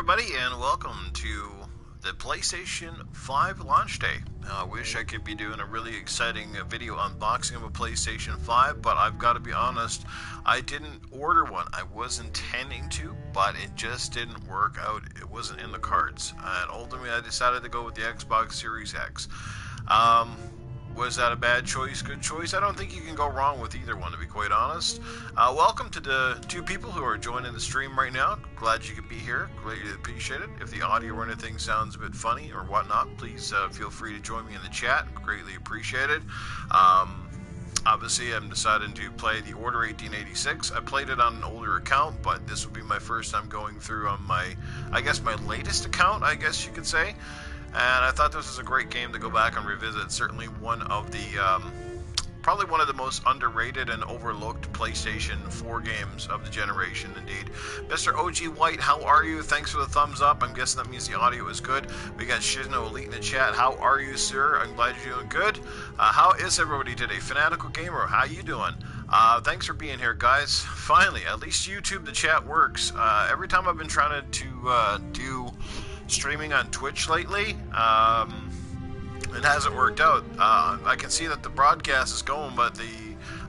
everybody, and welcome to the PlayStation 5 launch day. I wish I could be doing a really exciting video unboxing of a PlayStation 5, but I've got to be honest, I didn't order one. I was intending to, but it just didn't work out. It wasn't in the cards, and ultimately I decided to go with the Xbox Series X. Was that a bad choice, good choice? I don't think you can go wrong with either one, to be quite honest. Welcome to the two people who are joining the stream right now. Glad you could be here. Greatly appreciate it. If the audio or anything sounds a bit funny or whatnot, please feel free to join me in the chat. Greatly appreciate it. Obviously, I'm deciding to play the Order 1886. I played it on an older account, but this will be my first time going through on my, I guess, my latest account, I guess you could say. And I thought this was a great game to go back and revisit. Certainly one of the, probably one of the most underrated and overlooked PlayStation 4 games of the generation, indeed. Mr. OG White, how are you? Thanks for the thumbs up. I'm guessing that means the audio is good. We got Shizno Elite in the chat. How are you, sir? I'm glad you're doing good. How is everybody today? Fanatical Gamer, how you doing? Thanks for being here, guys. Finally, at least YouTube, the chat works. Every time I've been trying to do streaming on Twitch lately, it hasn't worked out. I can see that the broadcast is going, but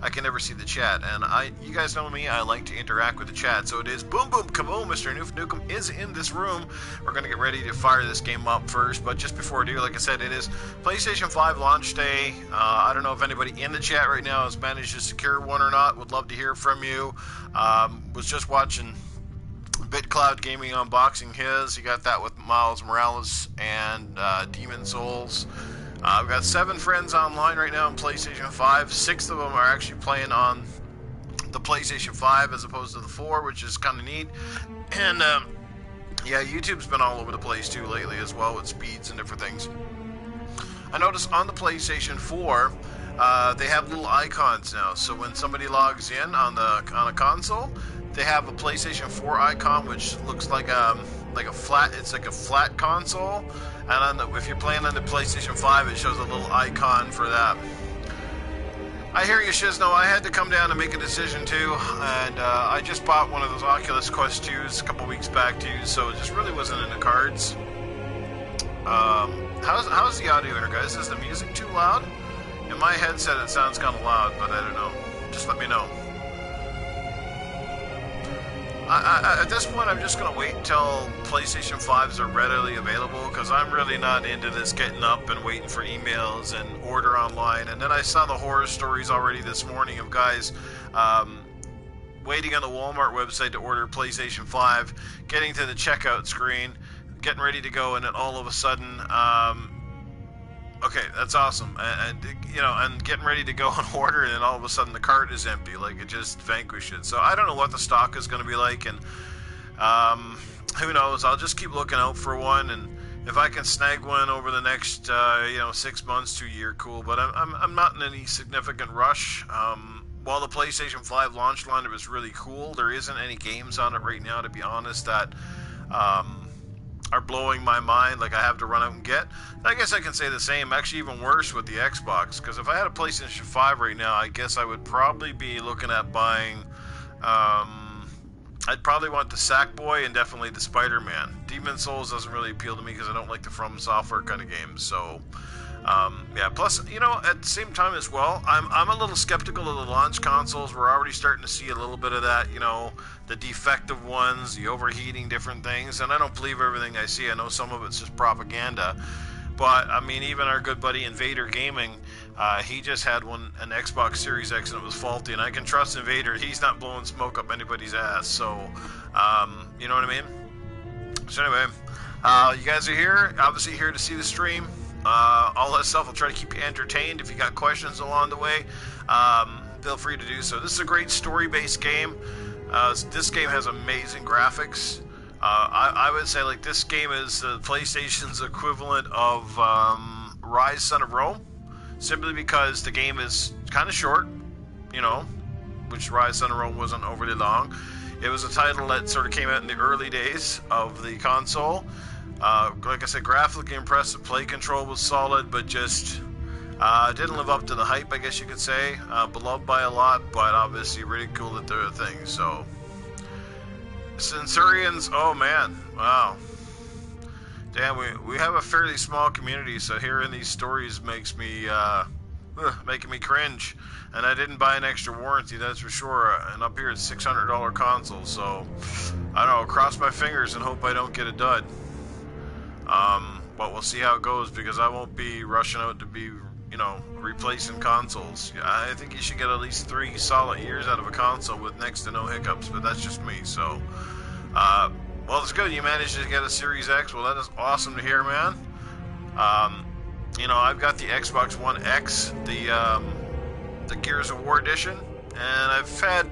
I can never see the chat. And you guys know me, I like to interact with the chat. So it is boom boom kaboom. Mr. Newf Nukem is in this room. We're gonna get ready to fire this game up first. But just before I do, like I said, it is PlayStation 5 launch day. I don't know if anybody in the chat right now has managed to secure one or not. Would love to hear from you. Was just watching BitCloud Gaming unboxing his. He got that with Miles Morales and Demon Souls. I've got 7 friends online right now on PlayStation 5. 6 of them are actually playing on the PlayStation 5 as opposed to the 4, which is kind of neat. And yeah, YouTube's been all over the place too lately as well with speeds and different things. I noticed on the PlayStation 4 they have little icons now. So when somebody logs in on a console, they have a PlayStation 4 icon, which looks like a flat. It's like a flat console, and if you're playing on the PlayStation 5, it shows a little icon for that. I hear you, Shizno. I had to come down and make a decision too, and I just bought one of those Oculus Quest 2s a couple weeks back too, so it just really wasn't in the cards. How's the audio here, guys? Is the music too loud? In my headset, it sounds kind of loud, but I don't know. Just let me know. At this point, I'm just going to wait until PlayStation 5s are readily available, because I'm really not into this getting up and waiting for emails and order online. And then I saw the horror stories already this morning of guys waiting on the Walmart website to order PlayStation 5, getting to the checkout screen, getting ready to go, and then all of a sudden, okay, that's awesome, and you know, and getting ready to go and order, and then all of a sudden the cart is empty, like it just vanquished it. So I don't know what the stock is going to be like, and who knows? I'll just keep looking out for one, and if I can snag one over the next 6 months to a year, cool. But I'm not in any significant rush. While the PlayStation 5 launch lineup is really cool, there isn't any games on it right now, to be honest, that are blowing my mind, like I have to run out and get. I guess I can say the same, actually even worse with the Xbox, because if I had a PlayStation 5 right now, I guess I would probably be looking at buying, I'd probably want the Sackboy and definitely the Spider-Man. Demon Souls doesn't really appeal to me because I don't like the From Software kind of games, so yeah, plus, you know, at the same time as well, I'm a little skeptical of the launch consoles. We're already starting to see a little bit of that, you know, the defective ones, the overheating, different things, and I don't believe everything I see. I know some of it's just propaganda, but, I mean, even our good buddy Invader Gaming, he just had an Xbox Series X, and it was faulty, and I can trust Invader. He's not blowing smoke up anybody's ass, so, you know what I mean? So anyway, you guys are here, obviously here to see the stream. All that stuff will try to keep you entertained. If you got questions along the way, feel free to do so. This is a great story-based game. This game has amazing graphics. I would say, like, this game is PlayStation's equivalent of Rise Son of Rome, simply because the game is kind of short, you know, which Rise Son of Rome wasn't overly long. It was a title that sort of came out in the early days of the console. Like I said, graphically impressive, play control was solid, but just didn't live up to the hype, I guess you could say. Beloved by a lot, but obviously ridiculed at their things. So, Centurions, oh man, wow. Damn, we have a fairly small community, so hearing these stories makes me making me cringe. And I didn't buy an extra warranty, that's for sure. And up here it's $600 console, so I don't know. Cross my fingers and hope I don't get a dud. But we'll see how it goes, because I won't be rushing out to be, you know, replacing consoles. I think you should get at least 3 solid years out of a console with next to no hiccups, but that's just me. So, well, it's good you managed to get a Series X. Well, that is awesome to hear, man. You know, I've got the Xbox One X, the Gears of War edition, and I've had,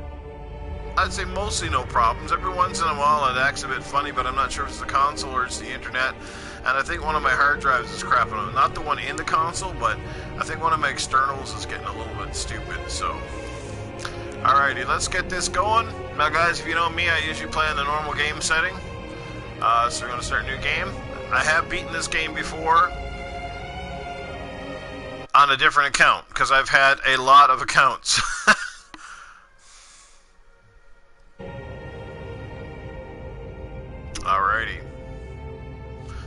I'd say, mostly no problems. Every once in a while it acts a bit funny, but I'm not sure if it's the console or it's the internet. And I think one of my hard drives is crapping on. Not the one in the console, but I think one of my externals is getting a little bit stupid, so. Alrighty, let's get this going. Now guys, if you know me, I usually play in the normal game setting. So we're going to start a new game. I have beaten this game before on a different account, because I've had a lot of accounts. Alrighty.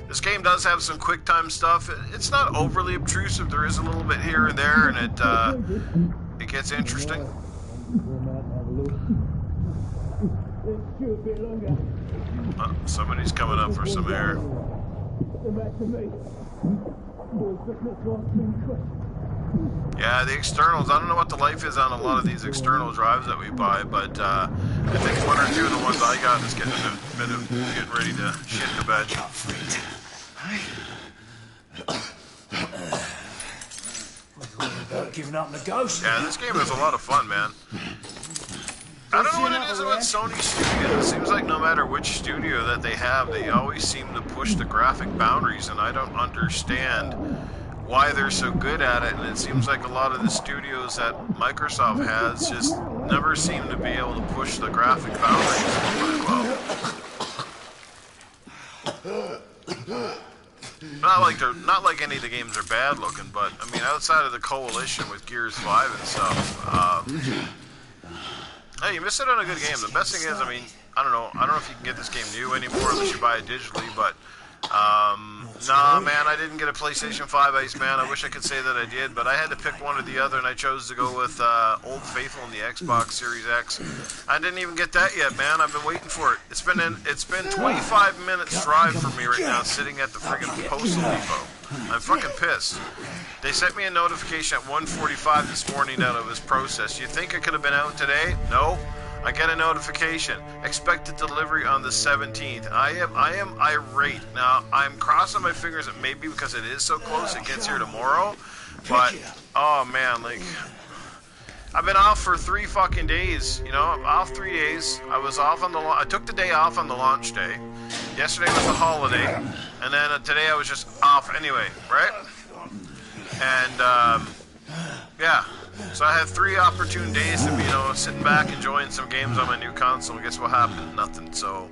This game does have some quick time stuff. It's not overly obtrusive. There is a little bit here and there, and it gets interesting. Somebody's coming up for some air. Yeah, the externals. I don't know what the life is on a lot of these external drives that we buy, but I think 1 or 2 of the ones I got is getting a bit of getting ready to shit the bed. Giving up the ghost. Yeah, this game is a lot of fun, man. I don't know what it is about Sony Studios. It seems like no matter which studio that they have, they always seem to push the graphic boundaries, and I don't understand why they're so good at it. And it seems like a lot of the studios that Microsoft has just never seem to be able to push the graphic boundaries really well. Not like any of the games are bad looking, but I mean, outside of the coalition with Gears 5 and stuff, hey, you missed out on a good game. The best thing is, I mean, I don't know if you can get this game new anymore unless you buy it digitally, but nah, man, I didn't get a PlayStation 5 Iceman. I wish I could say that I did, but I had to pick one or the other, and I chose to go with Old Faithful and the Xbox Series X. I didn't even get that yet, man. I've been waiting for it. It's been 25 minutes drive for me right now, sitting at the friggin' postal depot. I'm fucking pissed. They sent me a notification at 1:45 this morning that it was processed. You think it could have been out today? No. I get a notification. Expected delivery on the 17th. I am irate. Now, I'm crossing my fingers that maybe because it is so close it gets here tomorrow. But, oh man, like, I've been off for 3 fucking days. You know, I'm off 3 days. I was off on I took the day off on the launch day. Yesterday was a holiday. And then today I was just off anyway, right? And, yeah. So I had 3 opportune days to be, you know, sitting back enjoying some games on my new console. Guess what happened? Nothing. So,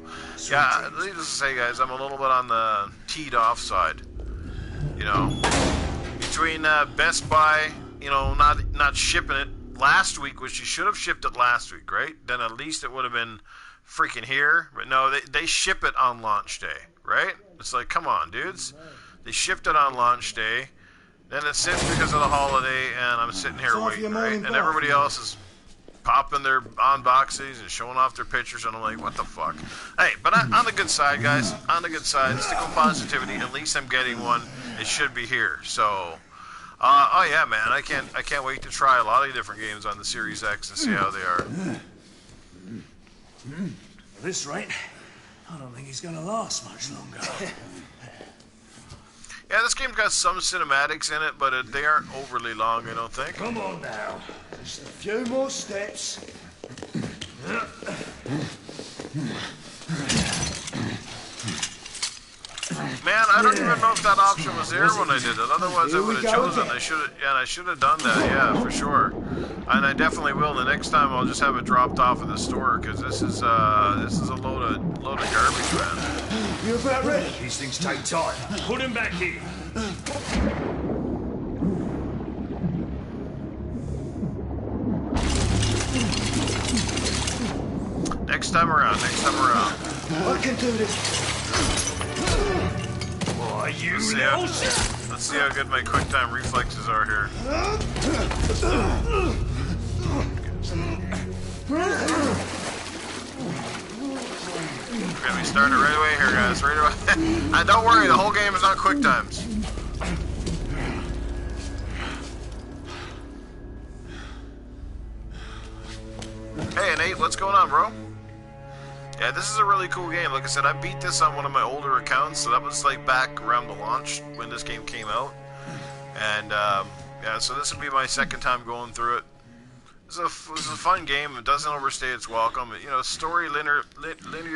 yeah, needless to say, guys, I'm a little bit on the teed off side. You know, between Best Buy, you know, not shipping it last week, which you should have shipped it last week, right? Then at least it would have been freaking here. But no, they ship it on launch day, right? It's like, come on, dudes. They shipped it on launch day. Then it sits because of the holiday, and I'm sitting here waiting, right? And everybody else is popping their unboxings and showing off their pictures, and I'm like, what the fuck? Hey, but on the good side, guys, on the good side, stick with positivity. At least I'm getting one. It should be here. So, oh yeah, man, I can't wait to try a lot of different games on the Series X and see how they are. At this rate, I don't think he's gonna last much longer. Yeah, this game's got some cinematics in it, but they aren't overly long, I don't think. Come on now. Just a few more steps. Man, I don't even know if that option was there when I did it. Otherwise, I would have chosen. I should have done that. Yeah, for sure. And I definitely will. The next time, I'll just have it dropped off at the store because this is a load of garbage, man. You about ready? These things take time. Put him back here. Next time around. I can do this. you let's see how good my quick time reflexes are here. Okay, we started right away here, guys. Right away. And don't worry, the whole game is not quick times. Hey, Nate, what's going on, bro? Yeah, this is a really cool game. Like I said, I beat this on one of my older accounts, so that was like back around the launch when this game came out. And yeah, so this would be my second time going through it. It was a fun game. It doesn't overstay its welcome. You know, story linear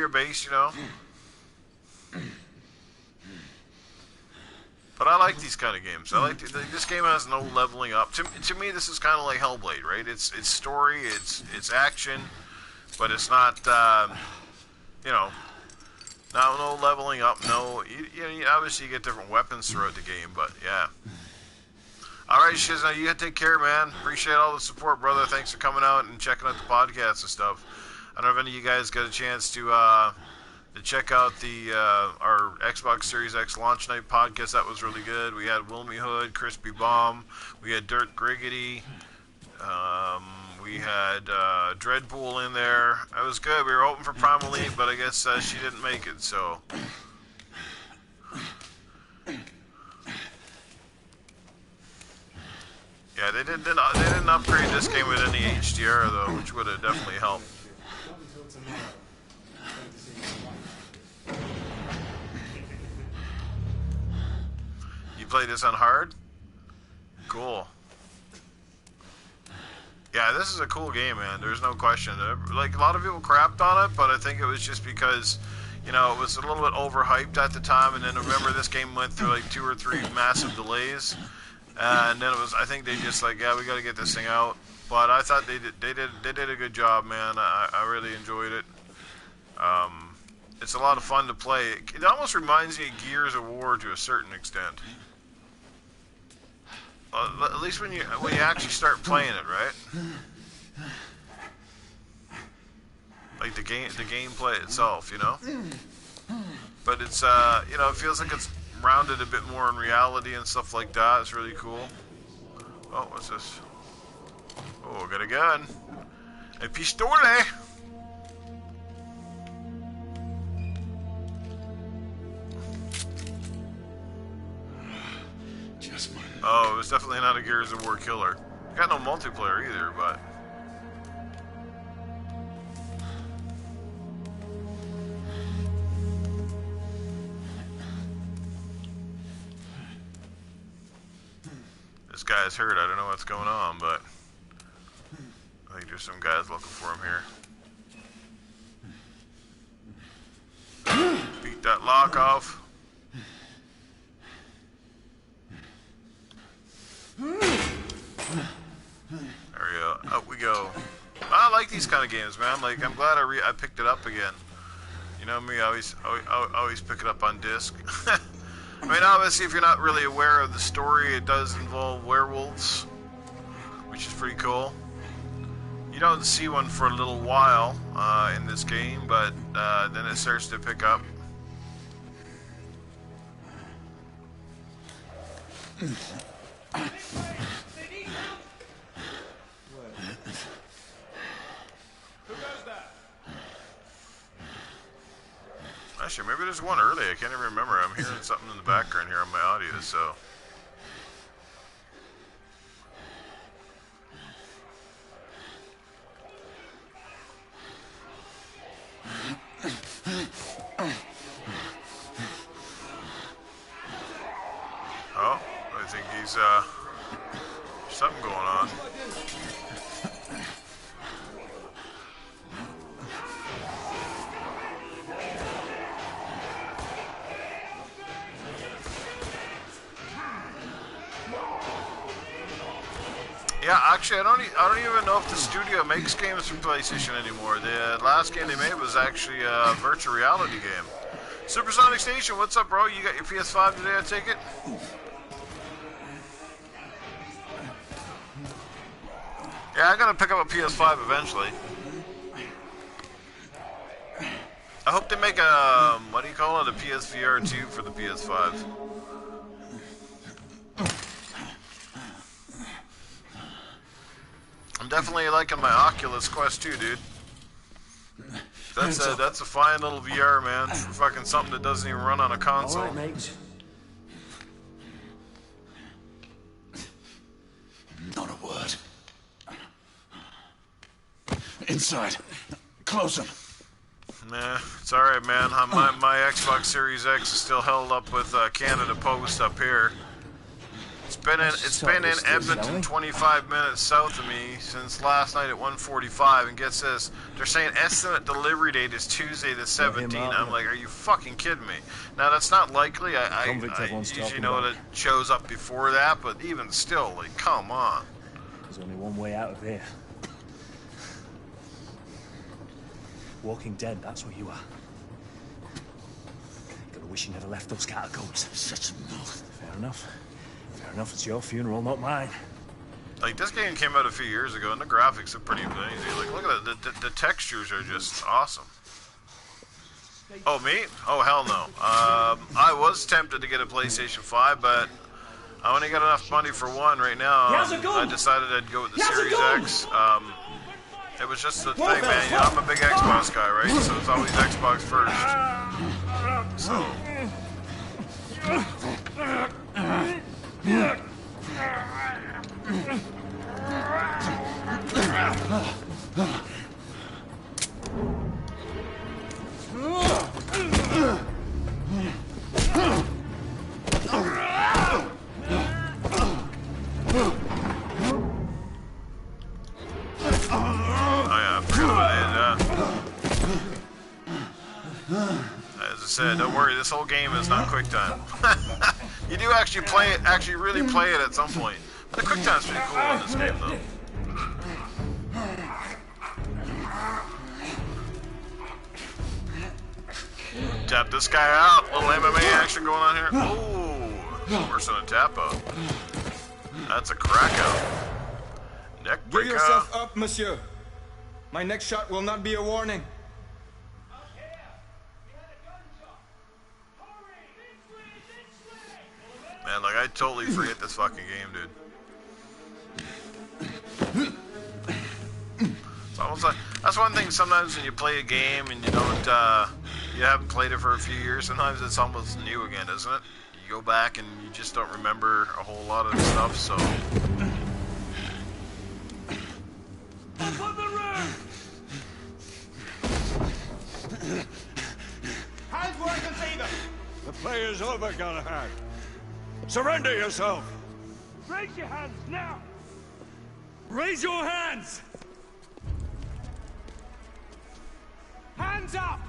based, you know. But I like these kind of games. I like this game has no leveling up. To me, this is kind of like Hellblade, right? It's story, it's action, but it's not you know, no leveling up. No, you obviously you get different weapons throughout the game, but yeah. All right, Shizna, you take care, man. Appreciate all the support, brother. Thanks for coming out and checking out the podcast and stuff. I don't know if any of you guys got a chance to check out the our Xbox Series X launch night podcast. That was really good. We had Wilmy Hood, Crispy Bomb, we had Dirt Griggity, we had Dreadpool in there. It was good. We were hoping for Primal Elite, but I guess she didn't make it. So yeah, they didn't upgrade this game with any HDR though, which would have definitely helped. You play this on hard? Cool. Yeah, this is a cool game, man. There's no question. Like, a lot of people crapped on it, but I think it was just because, you know, it was a little bit overhyped at the time, and then remember this game went through like 2 or 3 massive delays, and then it was, I think they just like, yeah, we got to get this thing out. But I thought they did a good job, man. I really enjoyed it. It's a lot of fun to play. It almost reminds me of Gears of War to a certain extent. At least when you actually start playing it, right? Like the gameplay itself, you know. But it's you know, it feels like it's rounded a bit more in reality and stuff like that. It's really cool. Oh, what's this? Oh, got a gun. A pistole. Oh, it was definitely not a Gears of War killer. Got no multiplayer either, but... This guy's hurt. I don't know what's going on, but... I think there's some guys looking for him here. Beat that lock off. There we go. Up we go. I like these kind of games, man. Like, I'm glad I picked it up again. You know me, I always pick it up on disc. I mean, obviously, if you're not really aware of the story, it does involve werewolves, which is pretty cool. You don't see one for a little while in this game, but then it starts to pick up. Actually, maybe there's one early. I can't even remember. I'm hearing something in the background here on my audio, so... Oh, I think he's, something going on. Yeah, actually, I don't even know if the studio makes games for PlayStation anymore. The last game they made was actually a virtual reality game. Supersonic Station, what's up, bro? You got your PS5 today, I take it? Yeah, I'm gonna pick up a PS5 eventually. I hope they make a, what do you call it, a PSVR 2 for the PS5. definitely liking my Oculus Quest 2, dude. That's a fine little VR, man. For fucking something that doesn't even run on a console. All right, mate. Not a word. Inside. Close them. Nah, it's alright, man. My Xbox Series X is still held up with Canada Post up here. It's been in Edmonton 25 minutes south of me since last night at 1:45, and gets this, they're saying estimate delivery date is Tuesday the 17th. I'm like, are you fucking kidding me? Now that's not likely. I usually know that it shows up before that, but even still, like, come on. There's only one way out of here. Walking Dead, that's what you are. Gotta wish you never left those catacombs. Such a mouth. Fair enough. Fair enough, it's your funeral, not mine. Like, this game came out a few years ago, and the graphics are pretty amazing. Like, look at that. The textures are just awesome. Oh, me? Oh, hell no. I was tempted to get a PlayStation 5, but I only got enough money for one right now. I decided I'd go with the Series X. It was just the thing, man. You know, I'm a big Xbox guy, right? So it's always Xbox first. So. As I said, don't worry, this whole game is not quick time. You do actually play it, really play it at some point. But the quick time's pretty cool in this game, though. Tap this guy out. Little MMA action going on here. Oh, worse than a tap out. That's a crack out. Neck breaker. Give yourself up, monsieur. My next shot will not be a warning. Man, like, I totally forget this fucking game, dude. It's almost like, that's one thing sometimes when you play a game and you don't, you haven't played it for a few years, sometimes it's almost new again, isn't it? You go back and you just don't remember a whole lot of stuff, so. Up on the roof! Hands where I can see them! The play's over, Galahad. Surrender yourself! Raise your hands now! Raise your hands! Hands up!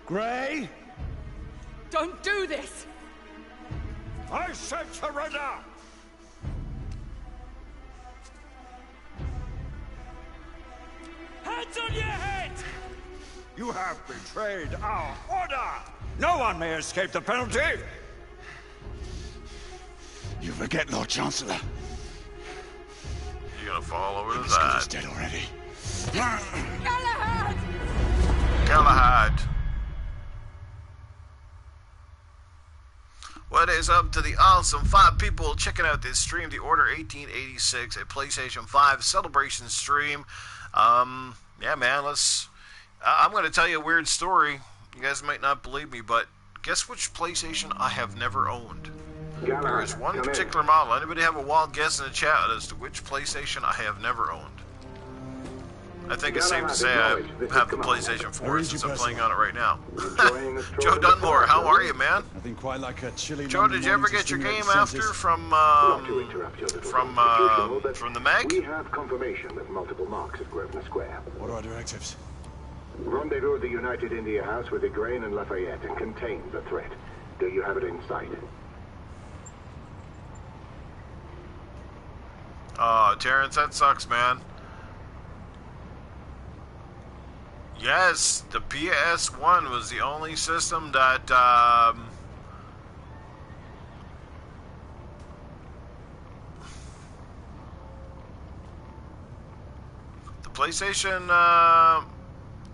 Gray? Don't do this! I said surrender! Hands on your head! You have betrayed our order! No one may escape the penalty! You forget, Lord Chancellor. You're gonna fall over to He's that. dead already. Galahad! Galahad. What is up to the awesome 5 people checking out this stream, the Order 1886, a PlayStation 5 celebration stream. Yeah, man, I'm going to tell you a weird story. You guys might not believe me, but guess which PlayStation I have never owned? There is one particular model. Anybody have a wild guess in the chat as to which PlayStation I have never owned? I think it's safe to say I have the PlayStation 4 since I'm playing on it right now. Joe Dunmore, how are you, man? Nothing quite like a chilly Joe, did you ever get your game after from the Meg? We have confirmation of multiple marks at Grosvenor Square. What are our directives? Rendezvous at the United India House with Igraine and Lafayette and contain the threat. Do you have it in sight? Oh, Terrence, that sucks, man. Yes, the PS1 was the only system that, the PlayStation,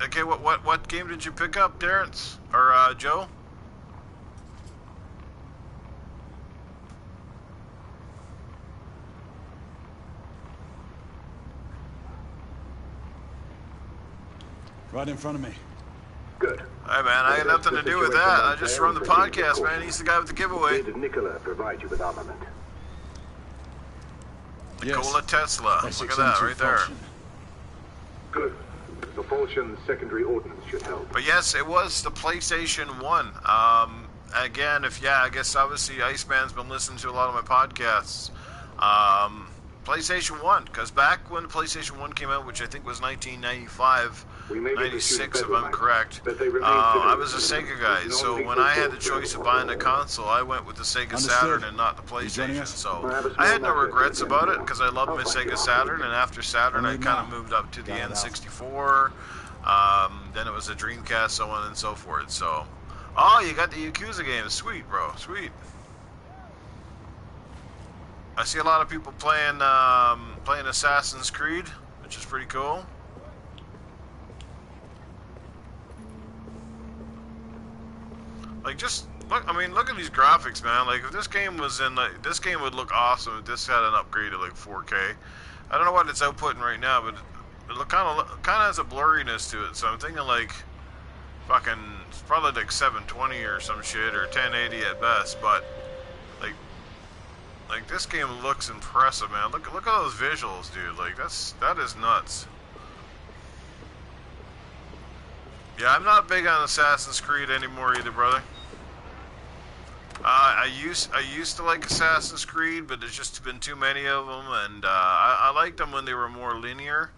okay, what game did you pick up, Terrence? Or, Joe? Right in front of me. Good. Hey man, I got nothing to do with that. I just run the podcast, man. He's the guy with the giveaway. Did Nikola provide you with armament? Nikola Tesla. Look at that right there. Good. The propulsion secondary ordnance should help. But yes, it was the PlayStation 1. Again, I guess obviously Iceman's been listening to a lot of my podcasts. PlayStation 1, because back when the PlayStation 1 came out, which I think was 1995, 96 if I'm correct, I was a Sega guy, so when I had the choice of buying a console, I went with the Sega Saturn and not the PlayStation, so I had no regrets about it, because I loved my Sega Saturn, and after Saturn I kind of moved up to the N64, then it was a Dreamcast, so on and so forth, so... Oh, you got the Yakuza games, sweet bro, sweet. I see a lot of people playing playing Assassin's Creed, which is pretty cool. Like, just look. I mean, look at these graphics, man. Like, if this game was in, like, this game would look awesome if this had an upgrade to like 4K. I don't know what it's outputting right now, but it kind of has a blurriness to it. So I'm thinking like, fucking, it's probably like 720 or some shit, or 1080 at best. But like this game looks impressive, man. Look at those visuals, dude. Like that is nuts. Yeah, I'm not big on Assassin's Creed anymore either, brother. I used to like Assassin's Creed, but there's just been too many of them, and I liked them when they were more linear,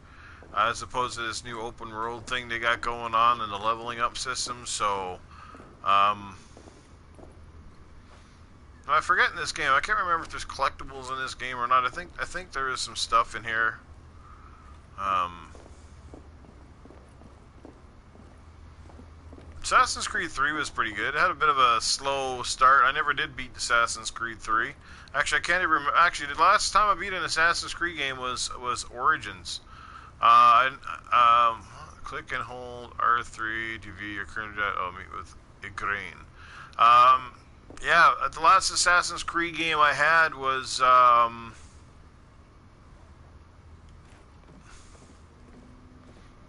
as opposed to this new open world thing they got going on and the leveling up system. So, I forget in this game. I can't remember if there's collectibles in this game or not. I think there is some stuff in here. Assassin's Creed 3 was pretty good. It had a bit of a slow start. I never did beat Assassin's Creed 3. Actually, I can't even remember. Actually, the last time I beat an Assassin's Creed game was Origins. Click and hold R3 to view your current meet with Igraine. Yeah, the last Assassin's Creed game I had was,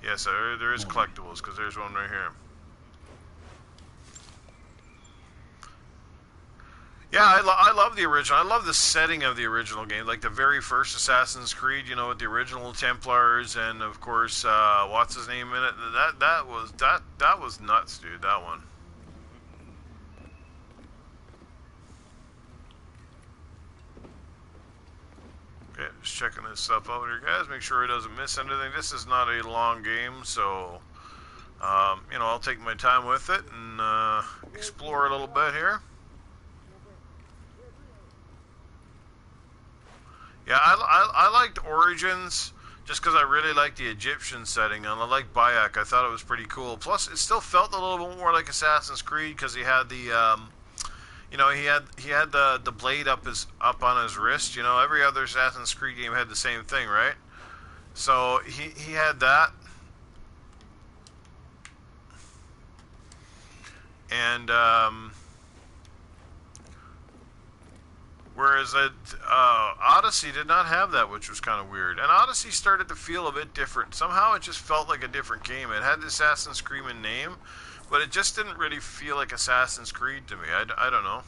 yes, there is collectibles, because there's one right here. Yeah, I love the original. I love the setting of the original game, like the very first Assassin's Creed, you know, with the original Templars, and of course, what's his name in it? That was nuts, dude, that one. Okay, just checking this stuff out here, guys. Make sure it doesn't miss anything. This is not a long game, so you know, I'll take my time with it and explore a little bit here. Yeah, I liked Origins just because I really liked the Egyptian setting, and I liked Bayek. I thought it was pretty cool. Plus, it still felt a little bit more like Assassin's Creed because he had the you know, he had the blade up on his wrist. You know, every other Assassin's Creed game had the same thing, right? So he had that, and whereas Odyssey did not have that, which was kind of weird. And Odyssey started to feel a bit different. Somehow it just felt like a different game. It had the Assassin's Creed name, but it just didn't really feel like Assassin's Creed to me. I don't know.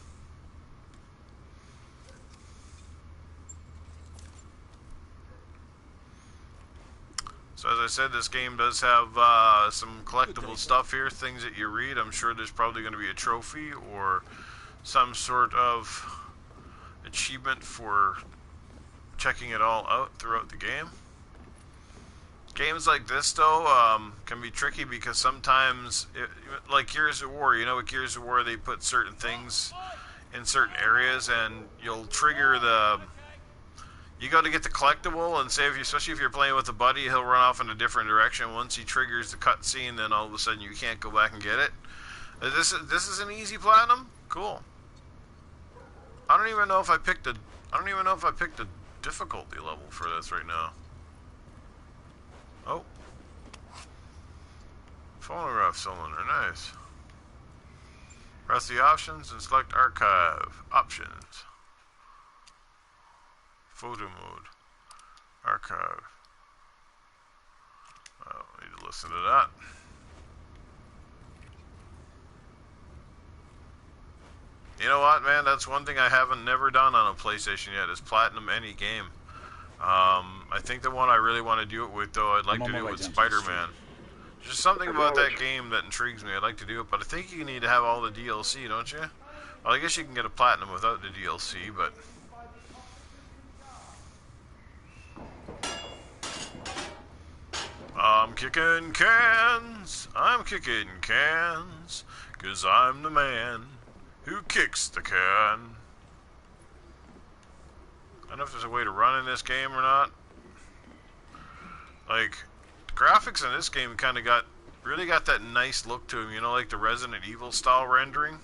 So as I said, this game does have some collectible stuff here, things that you read. I'm sure there's probably going to be a trophy or some sort of achievement for checking it all out throughout the game. Games like this, though, can be tricky because sometimes, like Gears of War, you know, with Gears of War, they put certain things in certain areas, and you'll trigger the... You go to get the collectible, and say, especially if you're playing with a buddy, he'll run off in a different direction. Once he triggers the cutscene, then all of a sudden you can't go back and get it. This is an easy platinum? Cool. I don't even know if I picked a difficulty level for this right now. Oh. Phonograph cylinder, nice. Press the options and select archive. Options. Photo mode. Archive. Oh, I need to listen to that. You know what, man? That's one thing I haven't never done on a PlayStation yet, is platinum any game. I think the one I really want to do it with, though, I'd like to do it with Spider-Man. There's something about that game that intrigues me. I'd like to do it, but I think you need to have all the DLC, don't you? Well, I guess you can get a platinum without the DLC, but... I'm kicking cans, 'cause I'm the man who kicks the can. I don't know if there's a way to run in this game or not. Like, the graphics in this game kind of really got that nice look to them, you know, like the Resident Evil style rendering.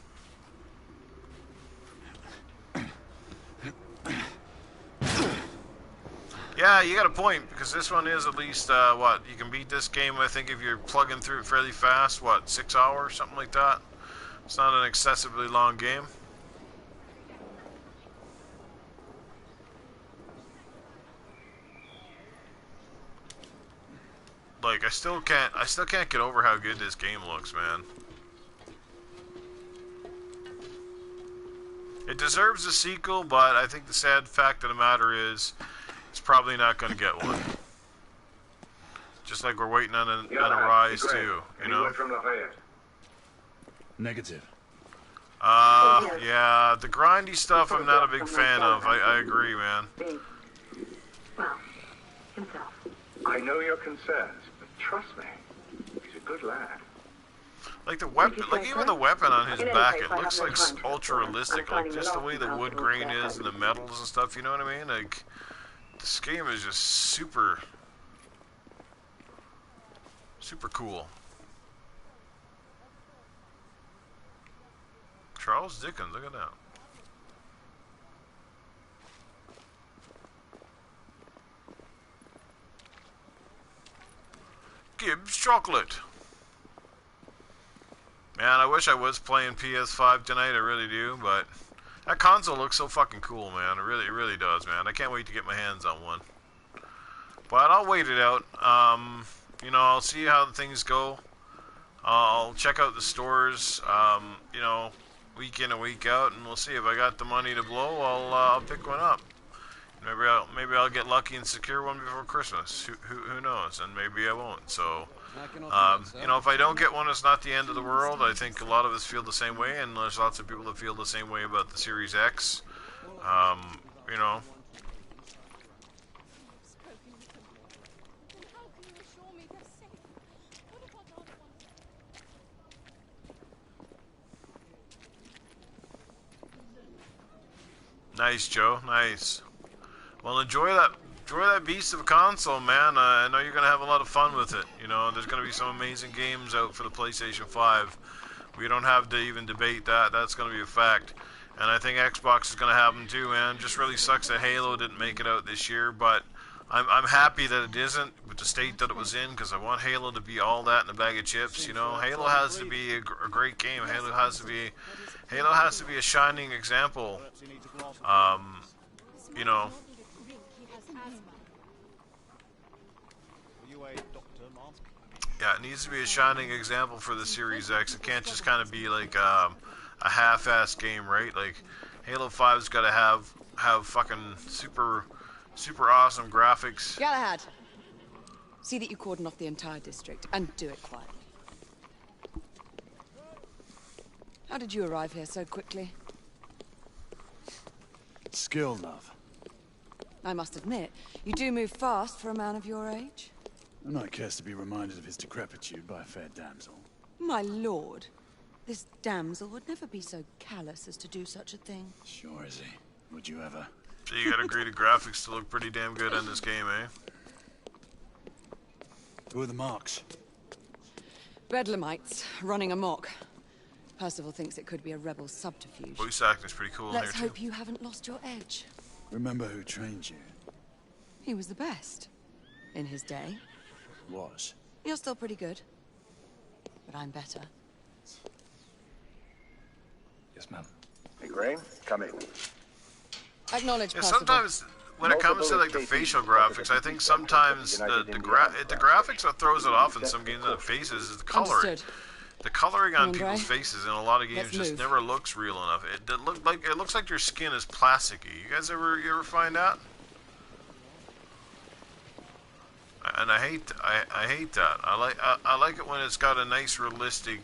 Yeah, you got a point, because this one is at least, what, you can beat this game, I think, if you're plugging through it fairly fast, what, 6 hours, something like that? It's not an excessively long game. Like, I still can't get over how good this game looks, man. It deserves a sequel, but I think the sad fact of the matter is, it's probably not going to get one. Just like we're waiting on a Rise too, you know? Negative. Yeah, the grindy stuff I'm not a big fan of. I agree, man. Well, himself. I know your concerns, but trust me, he's a good lad. Like the weapon, like even the weapon on his back, it looks like ultra realistic. Like just the way the wood grain is and the metals and stuff. You know what I mean? Like this game is just super cool. Charles Dickens, look at that. Gibbs chocolate. Man, I wish I was playing PS5 tonight, I really do, but that console looks so fucking cool, man. It really does, man. I can't wait to get my hands on one. But I'll wait it out. You know, I'll see how things go. I'll check out the stores, you know, week in and week out, and we'll see if I got the money to blow. I'll pick one up. Maybe I'll get lucky and secure one before Christmas. Who knows? And maybe I won't. So, you know, if I don't get one, it's not the end of the world. I think a lot of us feel the same way, and there's lots of people that feel the same way about the Series X. You know. Nice, Joe. Nice. Well, enjoy that beast of a console, man. I know you're gonna have a lot of fun with it. You know, there's gonna be some amazing games out for the PlayStation 5. We don't have to even debate that. That's gonna be a fact. And I think Xbox is gonna have them too, man. Just really sucks that Halo didn't make it out this year, but I'm happy that it isn't with the state that it was in, because I want Halo to be all that in a bag of chips. You know, Halo has to be a great game. Halo has to be a shining example. You know. Yeah, it needs to be a shining example for the Series X. It can't just kind of be like a half-assed game, right? Like Halo 5's got to have fucking super awesome graphics. Galahad, see that you cordon off the entire district and do it quietly. How did you arrive here so quickly? Skill, love. I must admit, you do move fast for a man of your age. A knight cares to be reminded of his decrepitude by a fair damsel. My lord, this damsel would never be so callous as to do such a thing. Sure is he. Would you ever? So you gotta agree the graphics to look pretty damn good in this game, eh? Who are the marks? Bedlamites, running amok. Percival thinks it could be a rebel subterfuge. Voice acting's pretty cool in Let's here, too. hope you haven't lost your edge. Remember who trained you? He was the best. In his day. Was. You're still pretty good. But I'm better. Yes, ma'am. Hey, Grain, come in. Acknowledge, Yeah, Percival. sometimes when it comes to like the facial graphics, I think sometimes the graphics that throws it off in some games of the faces is the coloring. Understood. The coloring on Andre, people's faces in a lot of games let's just move. never looks real enough. It looks like your skin is plasticky. You guys ever find that? And I hate that. I like it when it's got a nice realistic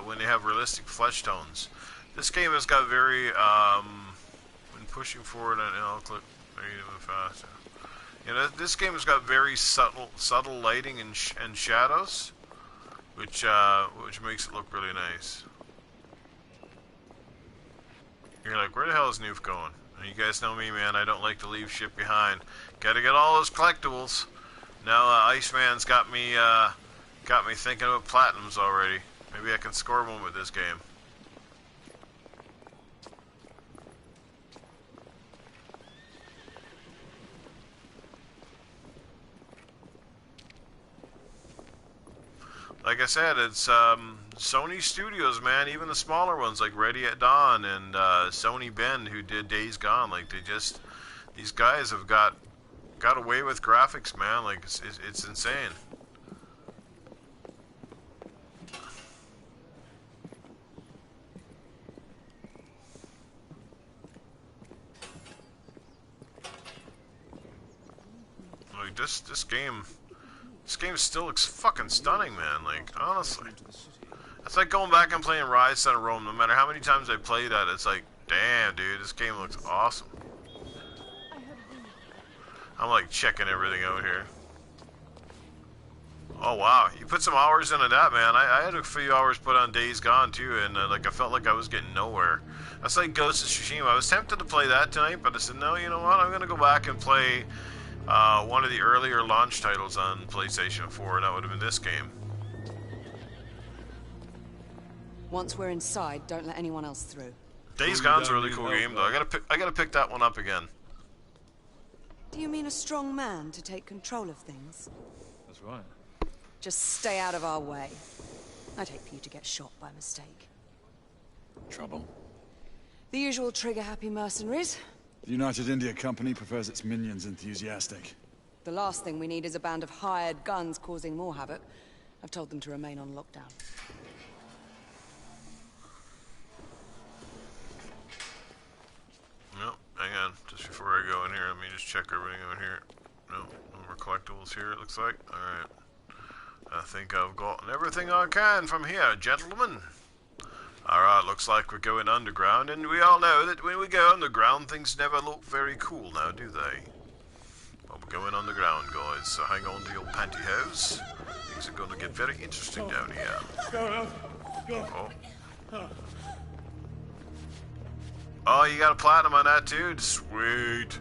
when they have realistic flesh tones. This game has got very when pushing forward and I'll click even faster. You know, this game has got very subtle lighting and shadows, which makes it look really nice. You're like, where the hell is Newf going? And you guys know me, man. I don't like to leave shit behind. Gotta get all those collectibles. Now Iceman's got me thinking about platinums already. Maybe I can score one with this game. Like I said, it's Sony Studios, man. Even the smaller ones like Ready at Dawn and Sony Bend, who did Days Gone. Like these guys have got away with graphics, man. Like it's insane. Like this game still looks fucking stunning, man. Like honestly, it's like going back and playing Rise Son of Rome. No matter how many times I play that, it's like, damn, dude, this game looks awesome. I'm like checking everything out here. Oh wow, you put some hours into that, man. I had a few hours put on Days Gone too, and like I felt like I was getting nowhere. That's like Ghost of Tsushima. I was tempted to play that tonight, but I said no. You know what? I'm gonna go back and play one of the earlier launch titles on PlayStation 4, and that would have been this game. Once we're inside, don't let anyone else through. Days Gone's a really cool game, though. I gotta pick that one up again. Do you mean a strong man to take control of things? That's right. Just stay out of our way. I'd hate for you to get shot by mistake. Trouble? The usual trigger-happy mercenaries. The United India Company prefers its minions enthusiastic. The last thing we need is a band of hired guns causing more havoc. I've told them to remain on lockdown. No, hang on. Just before I go in here, let me just check everything over here. No more collectibles here, it looks like. Alright. I think I've gotten everything I can from here, gentlemen. Alright, looks like we're going underground, and we all know that when we go underground, things never look very cool now, do they? But we're going underground, guys, so hang on to your pantyhose. Things are going to get very interesting down here. Go. Oh. Oh, you got a platinum on that, dude? Sweet.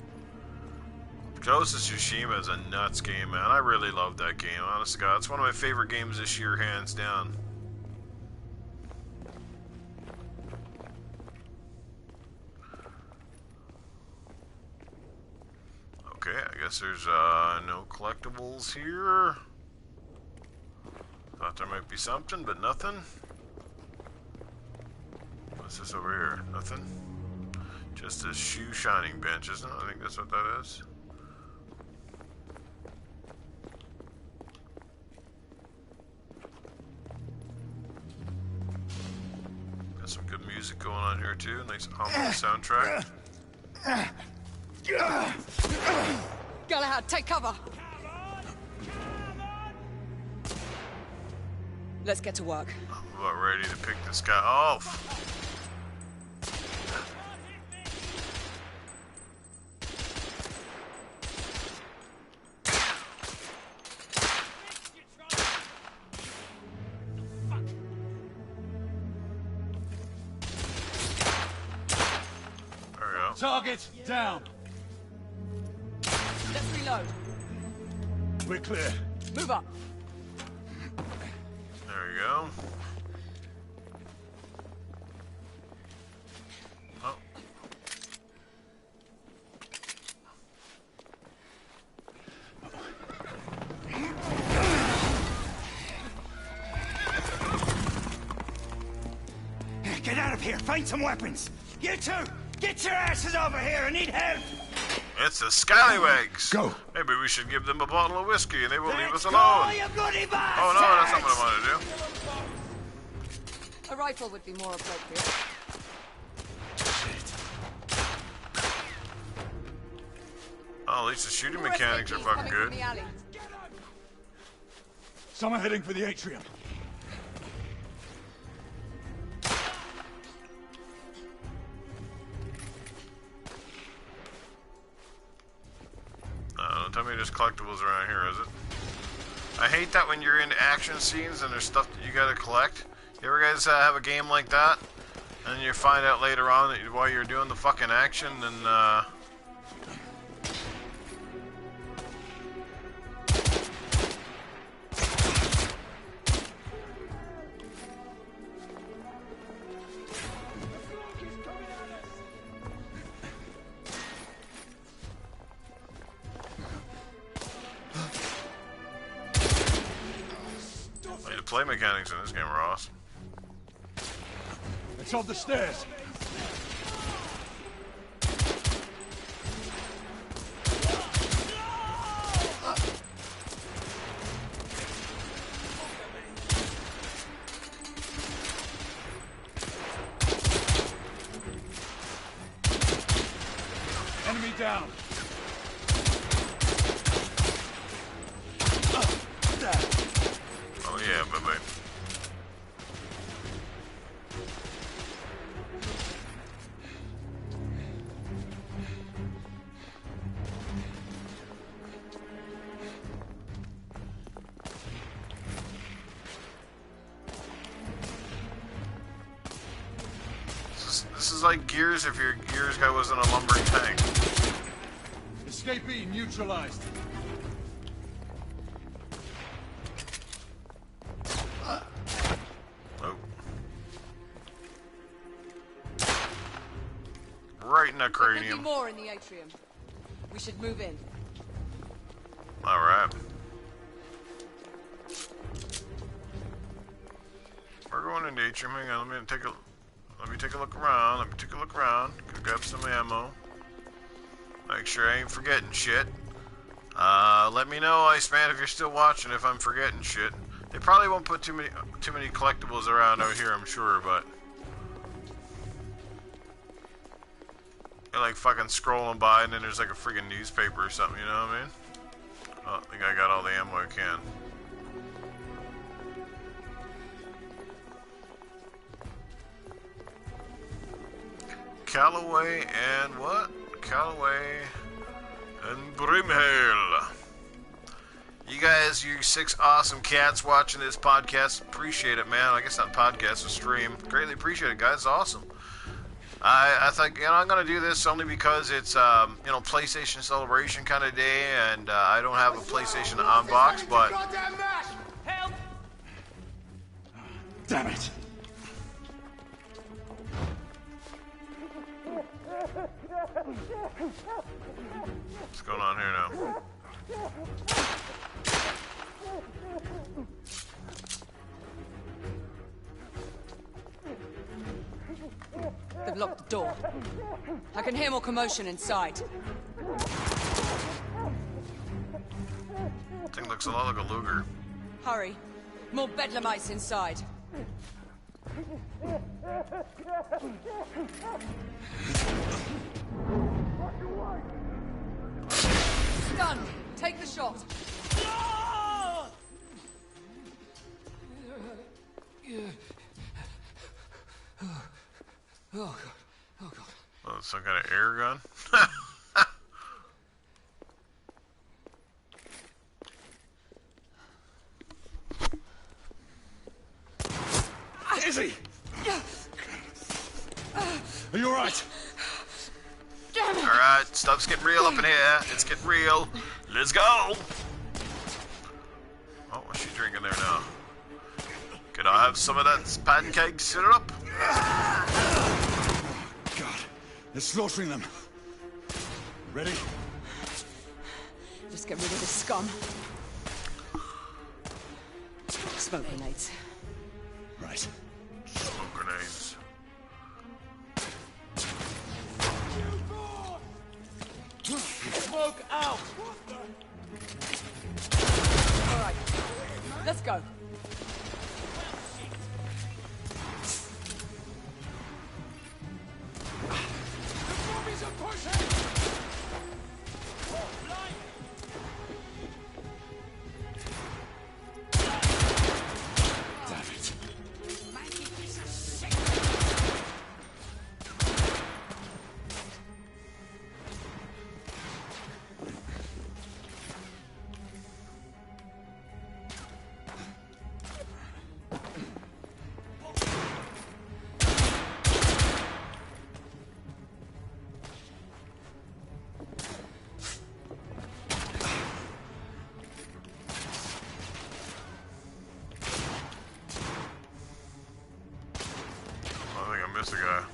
Ghost of Tsushima is a nuts game, man. I really love that game, honest to God. It's one of my favorite games this year, hands down. Okay, I guess there's no collectibles here. Thought there might be something, but nothing. What's this over here? Nothing? Just a shoe shining bench, isn't it? I think that's what that is. Got some good music going on here too. Nice ominous soundtrack. Galahad, take cover! Let's get to work. I'm about ready to pick this guy off. There we go. Target down. Let's reload. We're clear. Move up. There we go. Oh. Get out of here! Find some weapons! You two! Get your asses over here! I need help! It's the Scallywags. Go. Maybe we should give them a bottle of whiskey and they won't leave us Let's alone. go, you bloody Oh no, that's not what I bastards! want to do. A rifle would be more appropriate. Oh, at least the shooting mechanics are fucking good. Someone heading for the atrium. Don't tell me there's collectibles around here, is it? I hate that when you're in action scenes and there's stuff that you gotta collect. You ever guys have a game like that? And then you find out later on that while you're doing the fucking action, and the play mechanics in this game are awesome. It's on the stairs. Enemy down. Oh yeah, baby. This is like Gears if your Gears guy wasn't a lumbering tank. Escapee neutralized. Oh. Right in the There could cranium. be more in the atrium. We should move in. Alright. We're going into atrium. Hang on, let me take a look around. Let me take a look around. Go grab some ammo. Make sure I ain't forgetting shit. Let me know, Iceman, if you're still watching, if I'm forgetting shit. They probably won't put too many collectibles around out here, I'm sure, but you're like fucking scrolling by and then there's like a friggin' newspaper or something, you know what I mean? Oh, I think I got all the ammo I can. Callaway and what? Callaway and Brimhale. You guys, you 6 awesome cats watching this podcast, appreciate it, man. I guess not podcast, a stream. Greatly appreciate it, guys. Awesome. I think, I'm gonna do this only because it's, PlayStation Celebration kind of day, and I don't have a PlayStation to unbox, but Help! Damn it. what's going on here now? They've locked the door. I can hear more commotion inside. Thing looks a lot like a Luger. Hurry. More bedlamites inside. Stunned. Take the shot. Oh, God. Oh, God. Oh, it's some kind of air gun? Izzy! Are you alright? Alright, stuff's getting real up in here. It's getting real. Let's go! Oh, what's she drinking there now? Can I have some of that pancake syrup? God, they're slaughtering them. Ready? Just get rid of the scum. Smoke grenades. Right. Smoke grenades. Smoke out! All right. Let's go. missed a guy.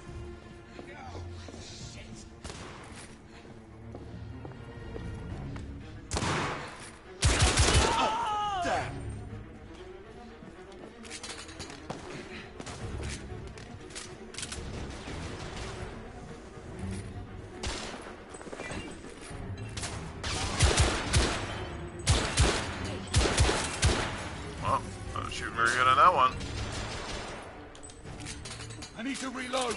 Well, not shooting very good on that one. I need to reload.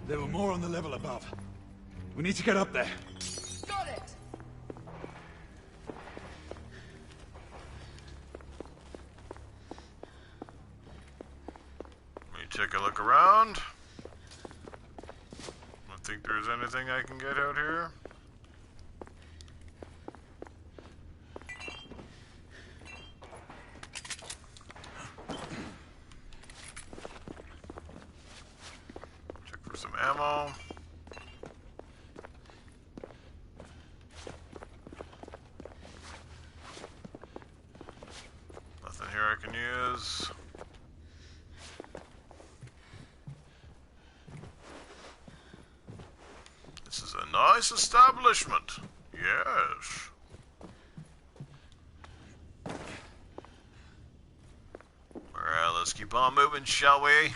There were more on the level above. We need to get up there. Got it! Let me take a look around. I think there's anything I can get out here. Check for some ammo. Nothing here I can use. This is a nice establishment. Yes. Alright, let's keep on moving, shall we?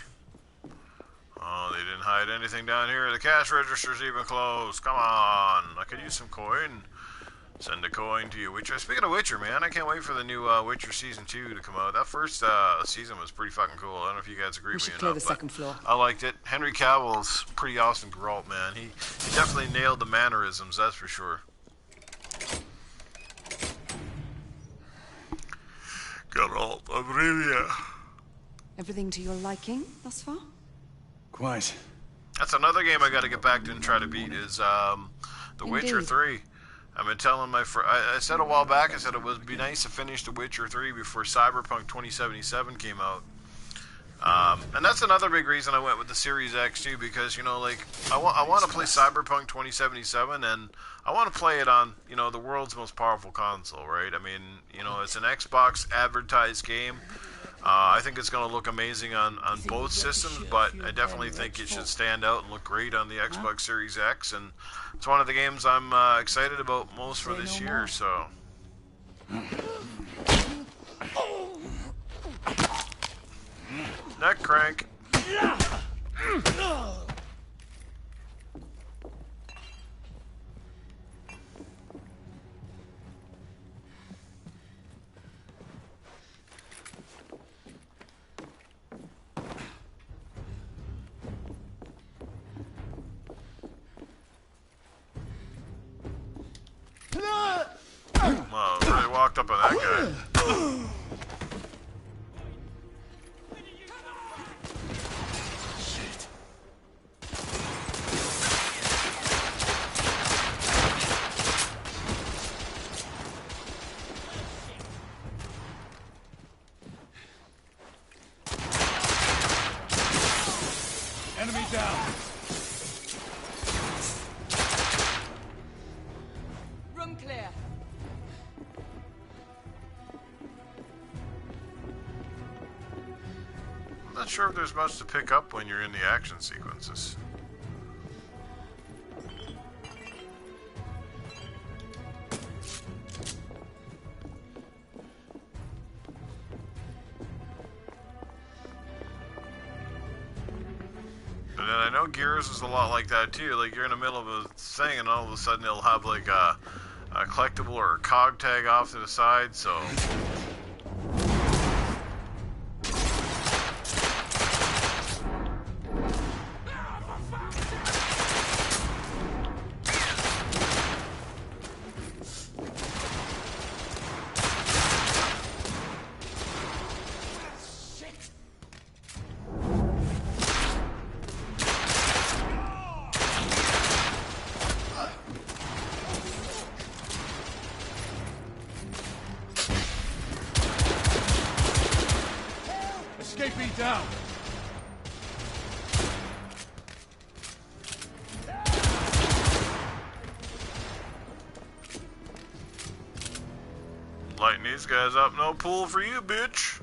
Oh, they didn't hide anything down here. The cash register's even closed. Come on. I could use some coin. Send a coin to you, Witcher. Speaking of Witcher, man, I can't wait for the new Witcher Season 2 to come out. That first season was pretty fucking cool. I don't know if you guys agree with me or not. Clear the second floor. I liked it. Henry Cavill's pretty awesome Geralt, man. He definitely nailed the mannerisms, that's for sure. Geralt of Rivia. Everything to your liking thus far? Quite. That's another game I got to get back to and try to beat is The Witcher Indeed. 3. I've been telling my friend, I said a while back, I said it would be nice to finish The Witcher 3 before Cyberpunk 2077 came out. And that's another big reason I went with the Series X too, because, you know, like, I want to play Cyberpunk 2077, and I want to play it on, you know, the world's most powerful console, right? I mean, you know, it's an Xbox advertised game. I think it's going to look amazing on both systems, but I definitely think it should stand out and look great on the Xbox Series X, and it's one of the games I'm excited about most for this year, so... Neck crank. Wow, really walked up on that guy. Enemy down. Room clear. I'm not sure if there's much to pick up when you're in the action sequences. But then I know Gears is a lot like that too. Like, you're in the middle of a thing and all of a sudden it'll have like a collectible or a cog tag off to the side, so... down. Lighting these guys up, no pool for you, bitch.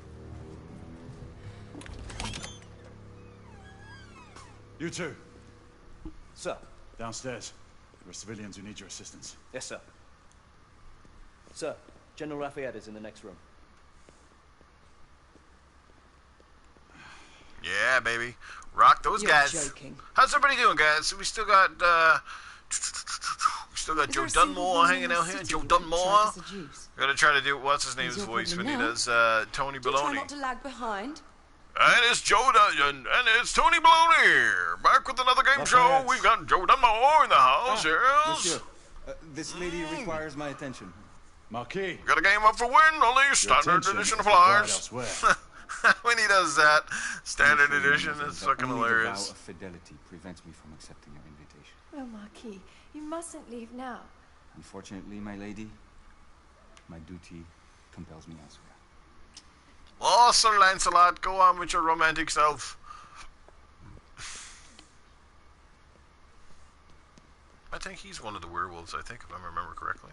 You two, Sir. downstairs. There are civilians who need your assistance. Yes, sir. Sir, General Lafayette is in the next room. Yeah, baby. Rock those You're guys. joking. How's everybody doing, guys? We still got, Is Joe there a single Dunmore woman hanging in the out here. city Joe you don't Dunmore. try to seduce? Gotta try to do, what's his name's your voice when problem he now? does, Tony Do you try Baloney. not to lag behind? And it's Joe and it's Tony Baloney here. Back with another game show. Lafayette. We've got Joe Dunmore in the house, yes. Monsieur, this lady requires my attention. Marquis. Got a game up for win, only standard attention edition is required applies. elsewhere. When he does that, standard Monsieur, edition, mademoiselle, it's that fucking only the hilarious. vow of fidelity prevents me from accepting your invitation. Oh, Marquis, you mustn't leave now. Unfortunately, my lady, my duty compels me elsewhere. Oh, Sir Lancelot, go on with your romantic self. I think he's one of the werewolves, I think, if I remember correctly.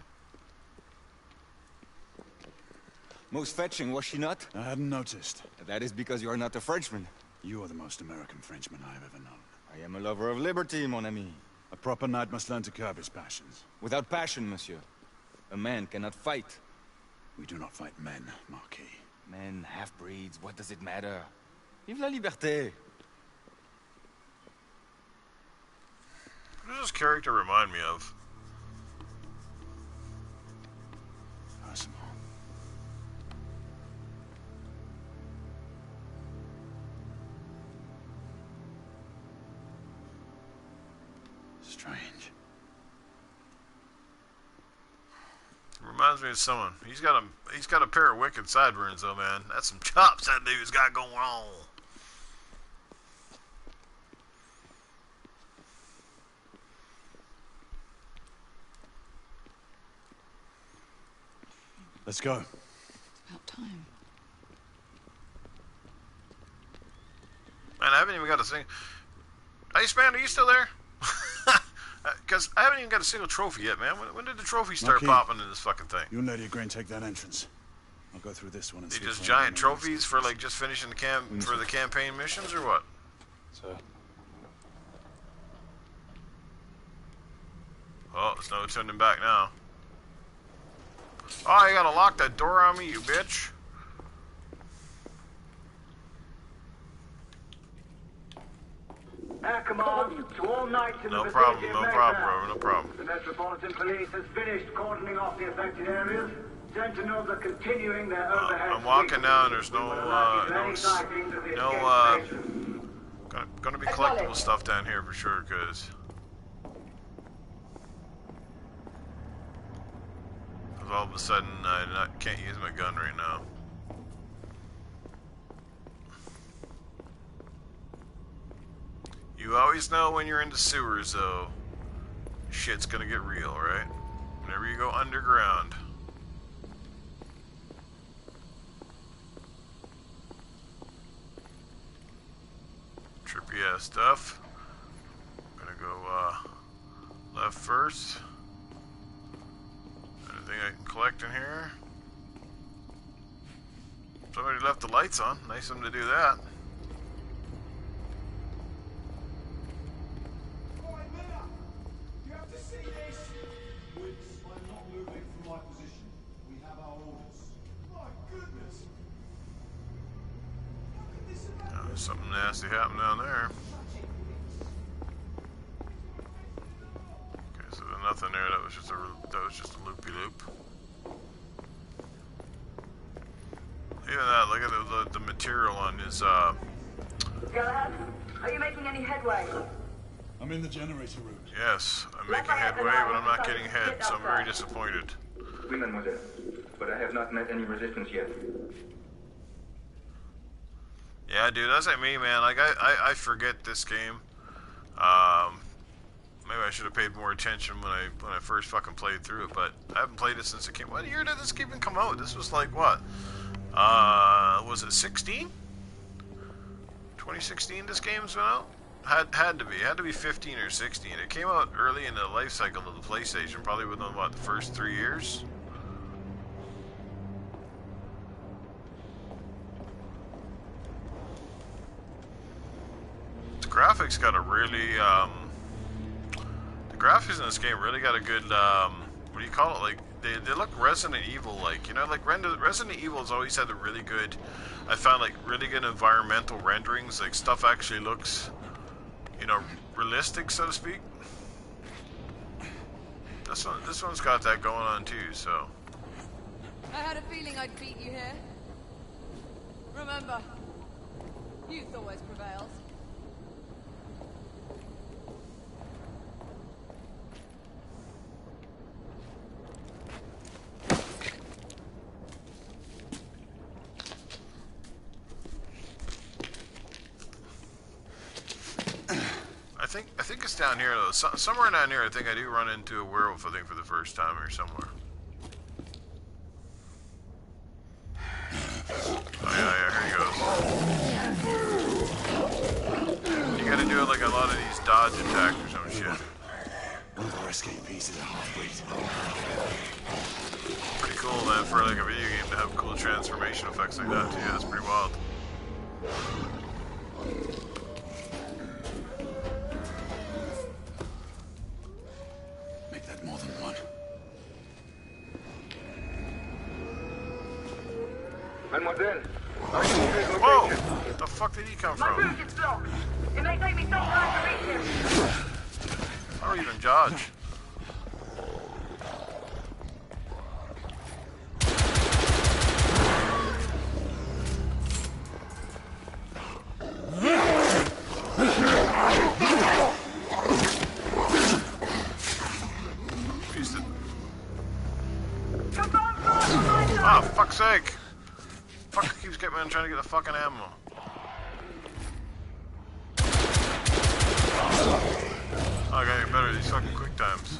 Most fetching, was she not? I hadn't noticed. That is because you are not a Frenchman. You are the most American Frenchman I have ever known. I am a lover of liberty, mon ami. A proper knight must learn to curb his passions. Without passion, monsieur, a man cannot fight. We do not fight men, Marquis. Men, half-breeds, what does it matter? Vive la liberté! What does this character remind me of? Personal. Strange. Reminds me of someone. He's got a pair of wicked sideburns though, man. That's some chops that dude's got going on. Let's go. It's about time. Man, I haven't even got a single... Iceman, are you still there? Because I haven't even got a single trophy yet, man. When did the trophies start Marquis, popping in this fucking thing? You and Lady Green take that entrance. I'll go through this one and They see just if I giant remember trophies this. for like just finishing the campaign missions or what? Sir. Oh, there's no turning back now. Oh, you gotta lock that door on me, you bitch. Air command to all knights in No the problem, vicinity no of problem, Mayfair. brother, no problem. The Metropolitan Police has finished cordoning off the affected areas. Sentinels are continuing their overhead I'm walking sweep. down, there's no, We will allow any sightings of the escaped station. Gonna be collectible stuff down here for sure, cause all of a sudden I can't use my gun right now. You always know when you're in the sewers, though, shit's gonna get real, right? Whenever you go underground. Trippy ass stuff. Gonna go left first. Anything I can collect in here? Somebody left the lights on. Nice of them to do that. You have to see this. Wits, I'm not moving from my position. We have our orders. My goodness. How could this have happened? There's something nasty happening down there. Okay, so there's nothing there. That was just a loopy loop. Even that, look at the material on his Go ahead. Are you making any headway? I'm in the generator room. Yes, I'm making headway, but I'm not getting head, so I'm very disappointed. Oui, mademoiselle. But I have not met any resistance yet. Yeah, dude, that's like me, man. Like, I forget this game. Maybe I should have paid more attention when I first fucking played through it, but I haven't played it since it came. What year did this even come out? This was like, what? Was it 16? 2016 this game's been out? Had to be 15 or 16. It came out early in the life cycle of the PlayStation, probably within what, the first 3 years. The graphics got a really the graphics in this game really got a good what do you call it? Like they look Resident Evil like, you know, like Resident Evil has always had a really good, I found, like really good environmental renderings, like stuff actually looks, you know, realistic, so to speak. This one's got that going on too, so. I had a feeling I'd beat you here. Remember, youth always prevails. I think it's down here though. Somewhere down here, I think I do run into a werewolf. I think for the first time or somewhere. Oh yeah, here he goes. You gotta do it like a lot of these dodge attacks or some shit. One of our escape pieces are half-breed. Pretty cool, man, for like a video game to have cool transformation effects like that too. That's pretty wild. More than one. Mademoiselle, whoa! Where the fuck did he come My from? route is blocked. It may take me some time to reach him. I don't even dodge. Ah, fuck's sake! Fuck keeps getting me on trying to get the fucking ammo. I gotta get better at these fucking quick times.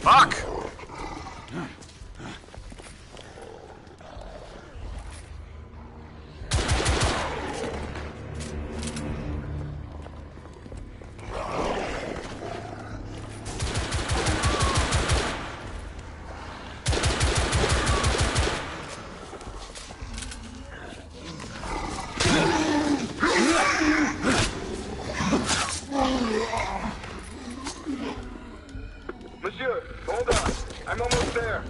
Fuck! Monsieur, hold on. I'm almost there.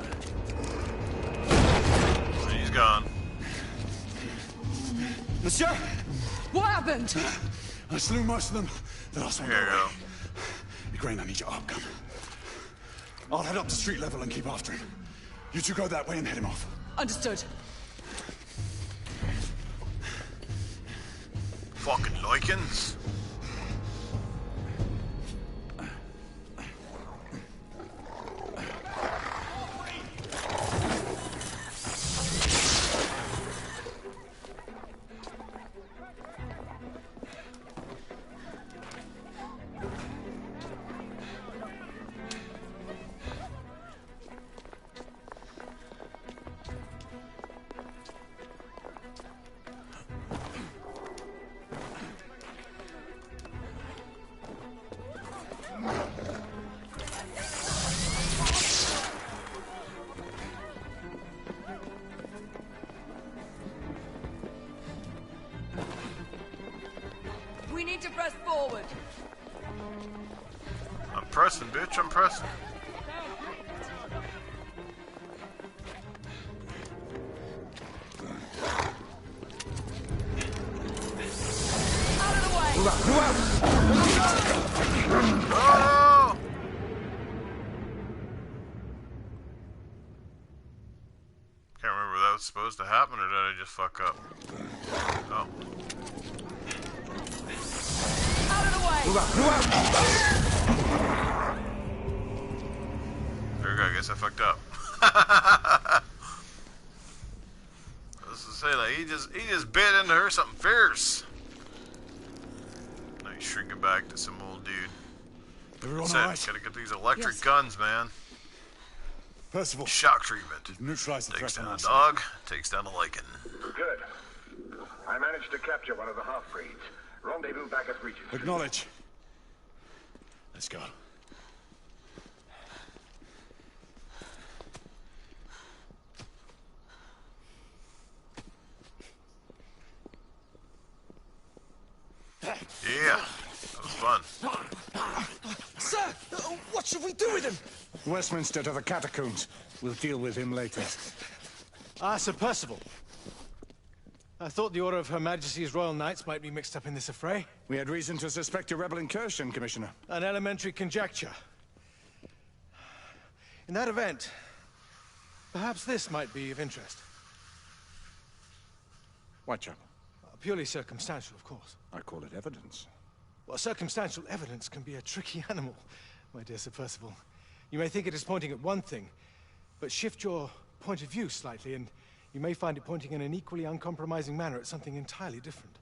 He's gone. Monsieur? What happened? I slew most of them. The last one. Here you go. Ukraine, I need your arc gun. I'll head up to street level and keep after him. You two go that way and head him off. Understood. Fucking Lycans. We need to press forward. I'm pressing, bitch, I'm pressing. Out of the way. Oh! Can't remember if that was supposed to happen or did I just fuck up? Oh. Out of the way. There we go, I guess I fucked up. Let's just say, like, he just bit into her something fierce. Now he's shrinking back to some old dude. Everyone That's all it. right? Gotta get these electric Yes. guns, man. Percival, Shock treatment. we've neutralized the Takes threat down on a us. dog, takes down a lichen. Good. I managed to capture one of the half-breeds. Rendezvous back at Regis. Acknowledge. Let's go. Yeah, that was fun. Sir, what should we do with him? Westminster to the catacombs. We'll deal with him later. Ah, Sir Percival. I thought the Order of Her Majesty's Royal Knights might be mixed up in this affray. We had reason to suspect a rebel incursion, Commissioner. An elementary conjecture. In that event, perhaps this might be of interest. Whitechapel. Purely circumstantial, of course. I call it evidence. Well, circumstantial evidence can be a tricky animal, my dear Sir Percival. You may think it is pointing at one thing, but shift your point of view slightly, and you may find it pointing in an equally uncompromising manner at something entirely different.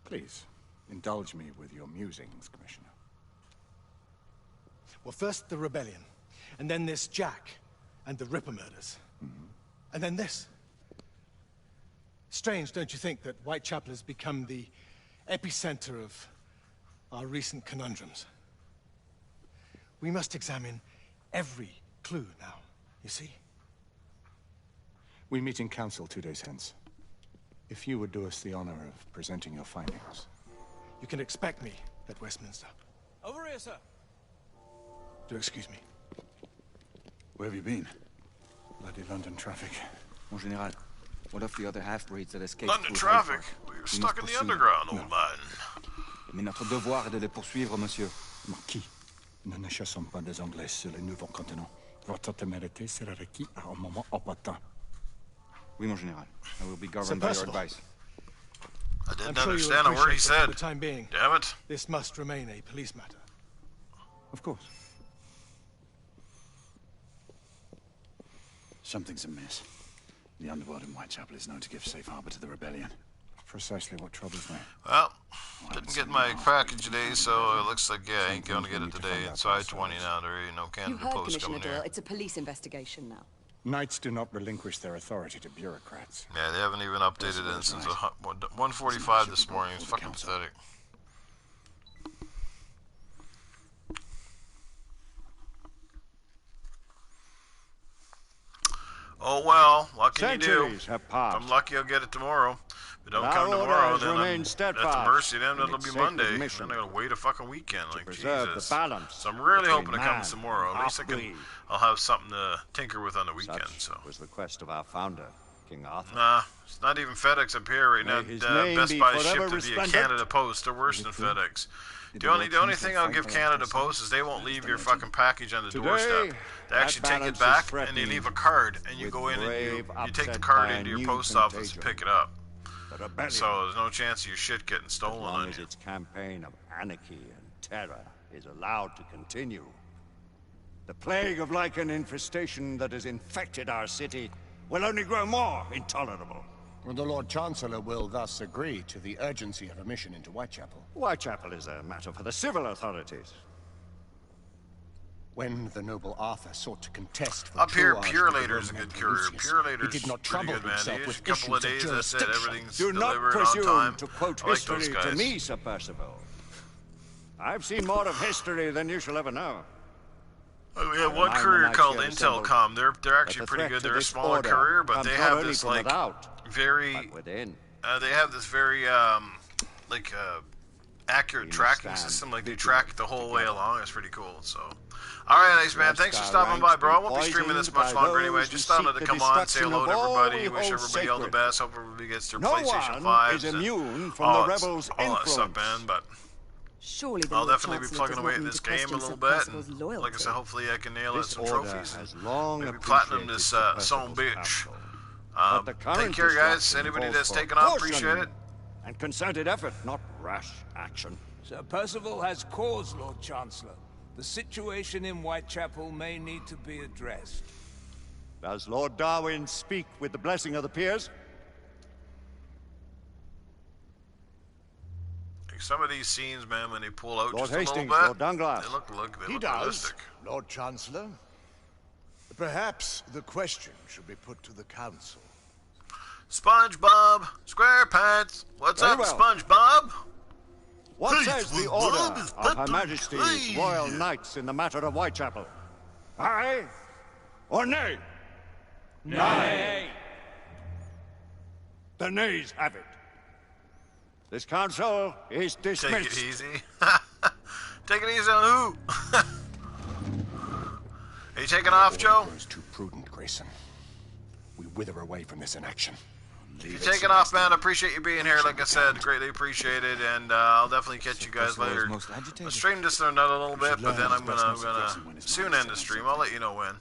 Please, indulge me with your musings, Commissioner. Well, first the rebellion, and then this Jack, and the Ripper murders. And then this. Strange, don't you think, that Whitechapel has become the epicenter of our recent conundrums? We must examine every clue now, you see? We meet in council 2 days hence. If you would do us the honor of presenting your findings. You can expect me at Westminster. Over here, sir. Do excuse me. Where have you been? Bloody London traffic. Mon général, what of the other half-breeds that escaped London through traffic? Hyde? We were stuck in the underground, old man. Mais notre devoir est de les poursuivre, monsieur. Marquis, nous ne chassons pas des Anglais sur le nouveau continent. Votre témérité sera requise à un moment opportun. Oui, mon général. I will be Sir governed by your Percival. advice. I didn't I'm sure understand you a word he appreciate that said. for the time being. Damn it. This must remain a police matter. Of course. Something's amiss. The underworld in Whitechapel is known to give safe harbor to the rebellion. Precisely what troubles me. Well, didn't get my package today, so it looks like, yeah, I ain't gonna get it today. It's I-20 now. There ain't no You Canada heard, Post Commissioner coming Doyle. here. It's a police investigation now. Knights do not relinquish their authority to bureaucrats. Yeah, they haven't even updated it since 1:45 this morning. It's fucking pathetic. Oh well, lucky you do. Centuries have If passed. I'm lucky, I'll get it tomorrow. If it don't But come our tomorrow, orders then I'm remain at the steadfast mercy of them. in That'll its be sacred Monday. mission Then I gotta wait a fucking weekend. Like preserve Jesus. the balance So I'm really between hoping it comes man tomorrow. At and least half-breed. I'll have something to tinker with on the weekend. Such So. was the quest of our founder, King Arthur. Nah, it's not even FedEx up here right now. May his name Best be Buy forever shipped it via resplendent. Canada Post. They're worse than FedEx. The only thing I'll give Canada Post is they won't leave your fucking package on the Today, doorstep. They actually that take it balance is back and threatened they leave a card, and you with go in and grave you take the upset card by a into your new post office and contagion. pick it up. The rebellion, So there's no chance of your shit getting as stolen long on as you. its campaign of anarchy and terror is allowed to continue, the plague of lichen infestation that has infected our city will only grow more intolerable. The Lord Chancellor will thus agree to the urgency of a mission into Whitechapel. Whitechapel is a matter for the civil authorities. When the noble Arthur sought to contest for Up here, Troar's Purelator's a with good the courier. Lucius, Purelator's he did not pretty trouble good, man. himself He with is a couple of issues days, that's it. jurisdiction. Everything's Do not delivered on presume time. to quote I like those history to guys. me, Sir Percival. I've seen more of history than you shall ever know. Oh, we have one Remind the courier knights called here assembled Intelcom. They're that actually the pretty threat good. to They're a this smaller order courier, but comes they not have only this from like without, very but within. they have this very accurate tracking system. Like they track the whole way along. It's pretty cool. So, all right, Ace man, thanks for stopping by, bro. I won't be streaming this much longer anyway. Just thought I'd come on, say hello to everybody, wish everybody all the best. Hope everybody gets their PlayStation 5s. is immune from the rebels' all that stuff, influence. man. But Surely the I'll Lord definitely be Chancellor plugging does away not at need this to game a question little Sir bit, Percival's and loyalty. like I said, hopefully I can nail out This some order trophies. has And long maybe platinum appreciated this Sir son Percival's bitch. counsel. But the current Take care, guys. destruction Anybody calls that's for taken off, caution appreciate it. And concerted effort, not rash action. Sir Percival has cause, Lord Chancellor. The situation in Whitechapel may need to be addressed. Does Lord Darwin speak with the blessing of the peers? Like some of these scenes, man, when they pull out Lord just Hastings, a little Lord bit, Dunglass. they look He does, realistic. Lord Chancellor. Perhaps the question should be put to the Council. SpongeBob, SquarePants, what's Very up, well. SpongeBob? What says the order of Her Majesty's Royal Knights in the matter of Whitechapel? Aye or nay? Nay. The nays have it. This council is dismissed. Take it easy. Take it easy on who? Are you taking off, Joe? It's too prudent, Grayson. We wither away from this inaction. If you're taking off, man, I appreciate you being here. Like I said, greatly appreciated, and I'll definitely catch you guys later. I'll stream this in another little bit, but then I'm gonna soon end the stream. I'll let you know when.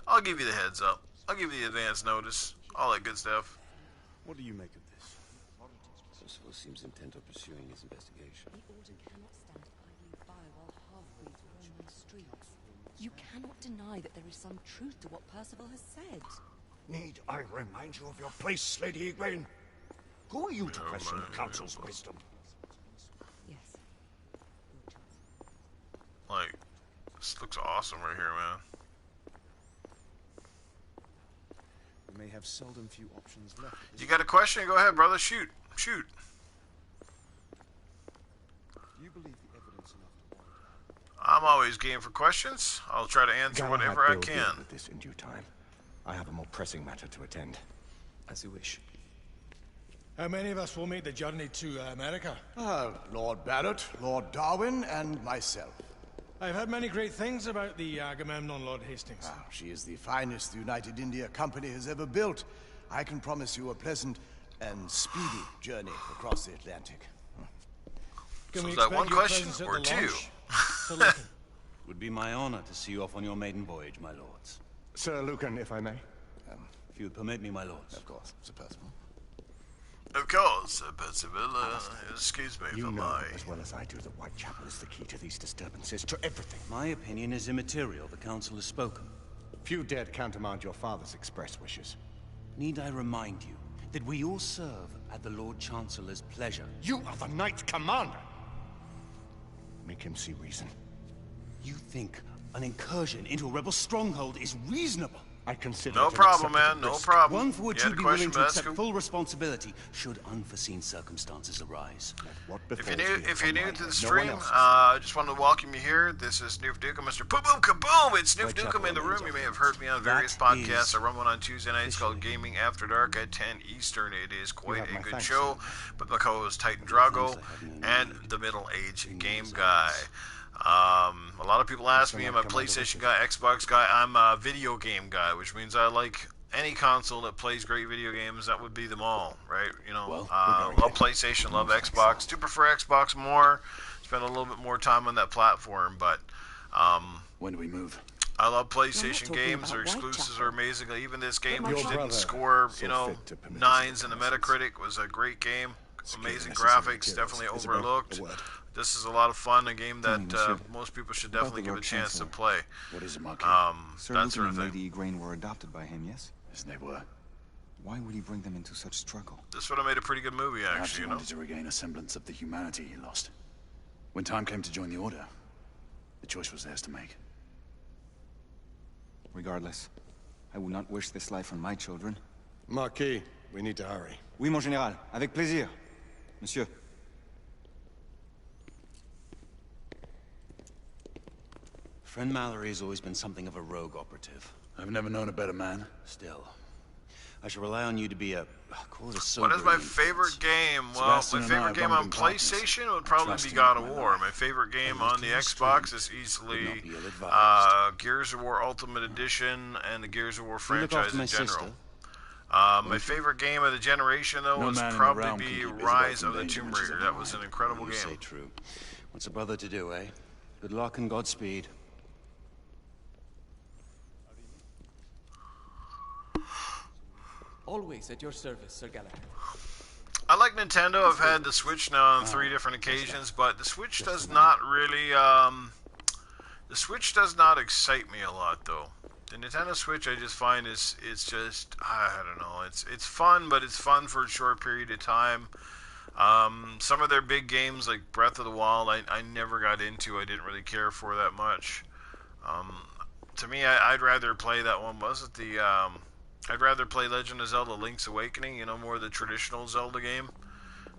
I'll give you the heads up. I'll give you the advance notice. All that good stuff. What do you make of this? Percival seems intent on pursuing his investigation. The Order cannot stand idly by while half-breeds roam the streets. You cannot deny that there is some truth to what Percival has said. Need I remind you of your place, Lady Egwene? Who are you to question the Council's wisdom? Yes. Like, this looks awesome right here, man. We may have seldom few options left. You got a question? Go ahead, brother. Shoot. Shoot. Do you believe the evidence enough to warrant? I'm always game for questions. I'll try to answer whatever I Galahad will deal can. with this in due time. I have a more pressing matter to attend. As you wish. How many of us will make the journey to America? Lord Barrett, Lord Darwin, and myself. I've heard many great things about the Agamemnon, Lord Hastings. She is the finest the United India Company has ever built. I can promise you a pleasant and speedy journey across the Atlantic. Can we is that expect one your question presence at or the two? launch? Sir Lucan? Would be my honor to see you off on your maiden voyage, my lords. Sir Lucan, if I may. If you would permit me, my lords. Of course, Sir Percival. Of course, Percival. Excuse me You for know my... as well as I do that Whitechapel is the key to these disturbances, to everything. My opinion is immaterial. The council has spoken. Few dared countermand your father's express wishes. Need I remind you that we all serve at the Lord Chancellor's pleasure? You are the Knight Commander! Make him see reason. You think an incursion into a rebel stronghold is reasonable? I consider No it an problem, man. acceptable No risk. problem. One for which You you'd had a be willing question, to but that's accept cool. full responsibility should unforeseen circumstances arise. What If befalls you're me new, if you're upon new my to the head, stream, no one else. I just wanted to welcome you here. This is Newf Nukem, Mr. Boom Boom Kaboom. It's Newf Nukem in the room. You may have heard me on various podcasts. I run one on Tuesday nights called Gaming After Dark at 10 Eastern. It is quite a good show. But my co-host Titan Drago and the middle-aged game guy. A lot of people ask me, am I a PlayStation guy, Xbox guy? I'm a video game guy, which means I like any console that plays great video games. That would be them all, right? You know, love PlayStation, love Xbox. Do prefer Xbox more. Spend a little bit more time on that platform, but when do we move? I love PlayStation games. Their exclusives are amazing. Even this game, which didn't score, you know, 9s in the Metacritic, was a great game. Amazing graphics, definitely overlooked. This is a lot of fun, a game that most people should definitely give a chance to play. What is it, Marquis? Sir That Lucan sort of and thing. Lady Egwene were adopted by him, yes? Yes, they were. Why would he bring them into such struggle? This would have made a pretty good movie, Perhaps actually, he you know. wanted to regain a semblance of the humanity he lost. When time came to join the Order, the choice was theirs to make. Regardless, I would not wish this life on my children. Marquis, we need to hurry. Oui, mon général. Avec plaisir. Monsieur. Friend Mallory has always been something of a rogue operative. I've never known a better man. Still, I shall rely on you to be a, call it a sobering What is my influence. favorite game? Well, Sebastian my and I favorite have game long on been partners. PlayStation would probably Trust be him God with of my War. life. My favorite game on the Everything Xbox is Would easily not be ill-advised. Gears of War Ultimate Edition and the Gears of War You look franchise after my in general. sister. My favorite game of the generation, though, No would man in the probably realm be can keep Isabel Rise from of the danger Tomb when she's Raider. in That my was an mind. incredible You say game. true. What's a brother to do, eh? Good luck and Godspeed. Always at your service, Sir Galahad. I like Nintendo. I've had the Switch now on 3 different occasions, but the Switch does not really, the Switch does not excite me a lot, though. The Nintendo Switch, I just find it's just, I don't know, it's fun, but it's fun for a short period of time. Some of their big games like Breath of the Wild, I never got into. I didn't really care for that much. To me, I'd rather play that one. Was it the? I'd rather play Legend of Zelda: Link's Awakening. You know, more the traditional Zelda game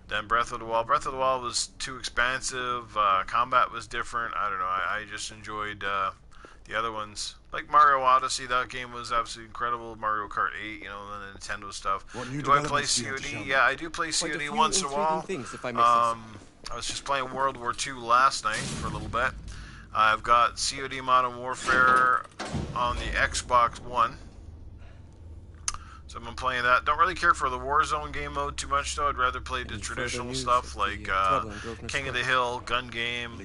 than Breath of the Wild. Breath of the Wild was too expansive. Combat was different. I don't know. I just enjoyed the other ones. Like Mario Odyssey, that game was absolutely incredible. Mario Kart 8, you know, the Nintendo stuff. Do I play COD? Yeah, I do play COD once in a while. I was just playing World War II last night for a little bit. I've got COD Modern Warfare on the Xbox One. So I've been playing that. Don't really care for the Warzone game mode too much, though. I'd rather play the traditional stuff like King of the Hill, Gun Game,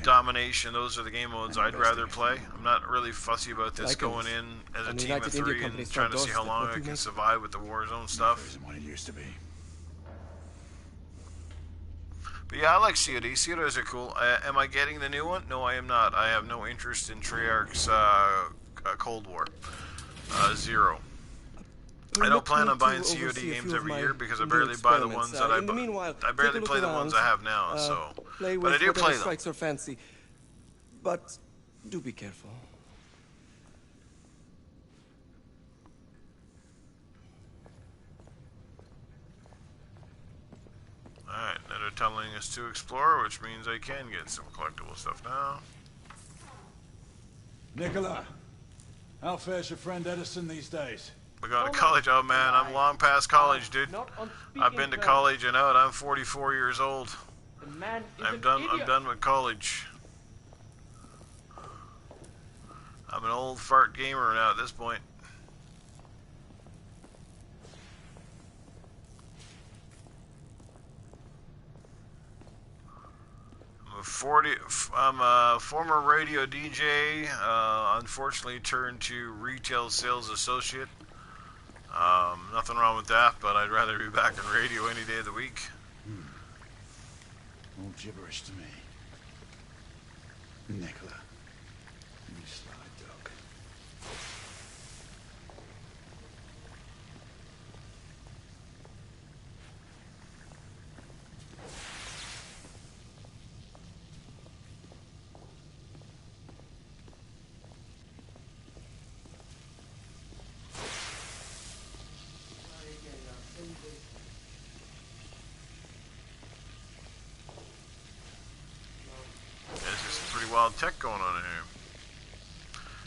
Domination. Those are the game modes I'd rather play. I'm not really fussy about this going in as a team of 3 and trying to see how long I can survive with the Warzone stuff. But yeah, I like COD. CODs are cool. Am I getting the new one? No, I am not. I have no interest in Treyarch's Cold War. Zero. I don't plan on buying COD games every year because I barely buy the ones that I buy. I barely play the ones I have now, so. But I do play them. Strikes your fancy, but do be careful. Alright, now they're telling us to explore, which means I can get some collectible stuff now. Nicola, how fares your friend Edison these days? We're going to college. Oh man, I'm long past college, dude. I've been to college and out. I'm 44 years old. I'm done with college. I'm an old fart gamer now at this point. I'm a former radio DJ, unfortunately turned to retail sales associate. Nothing wrong with that, but I'd rather be back in radio any day of the week. All gibberish to me. Nicola, you sly dog. Wild tech going on in here.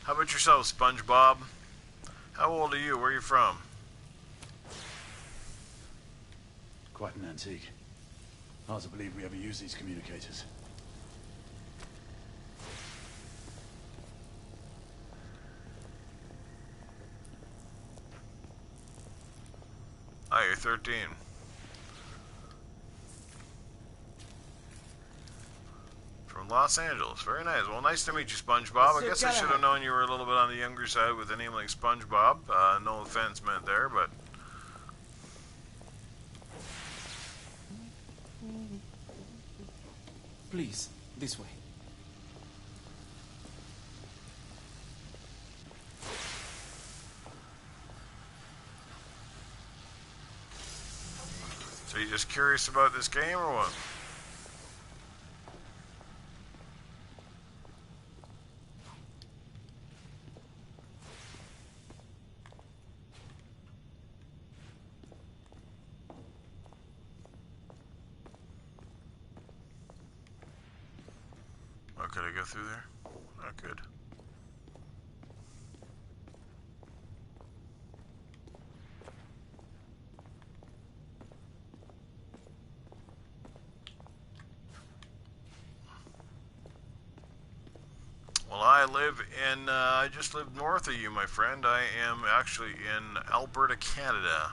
How about yourself, SpongeBob? How old are you? Where are you from? Quite an antique. Hard to believe we ever use these communicators. Ah, you're 13. From Los Angeles. Very nice. Well, nice to meet you, SpongeBob. I guess I should have known you were a little bit on the younger side with a name like SpongeBob. No offense meant there, but... Please, this way. So you just curious about this game or what? Could I go through there? Not good. Well, I live in, I just live north of you, my friend. I am actually in Alberta, Canada.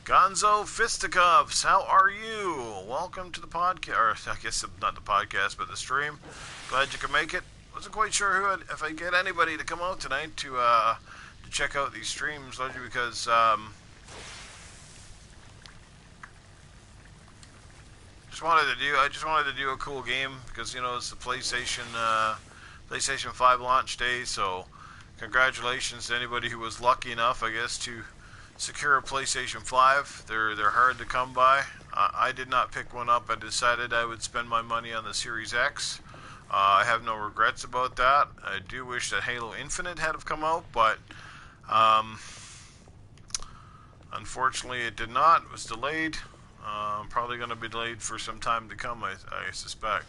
Gonzo Fisticuffs, how are you? Welcome to the podcast, or I guess not the podcast, but the stream. Glad you could make it. Wasn't quite sure if I'd get anybody to come out tonight to check out these streams, largely because I just wanted to do a cool game because you know it's the PlayStation 5 launch day. So congratulations to anybody who was lucky enough, I guess, to secure a PlayStation 5. They're hard to come by. I did not pick one up. I decided I would spend my money on the Series X. I have no regrets about that. I do wish that Halo Infinite had have come out, but unfortunately it did not. It was delayed. Probably going to be delayed for some time to come, I suspect.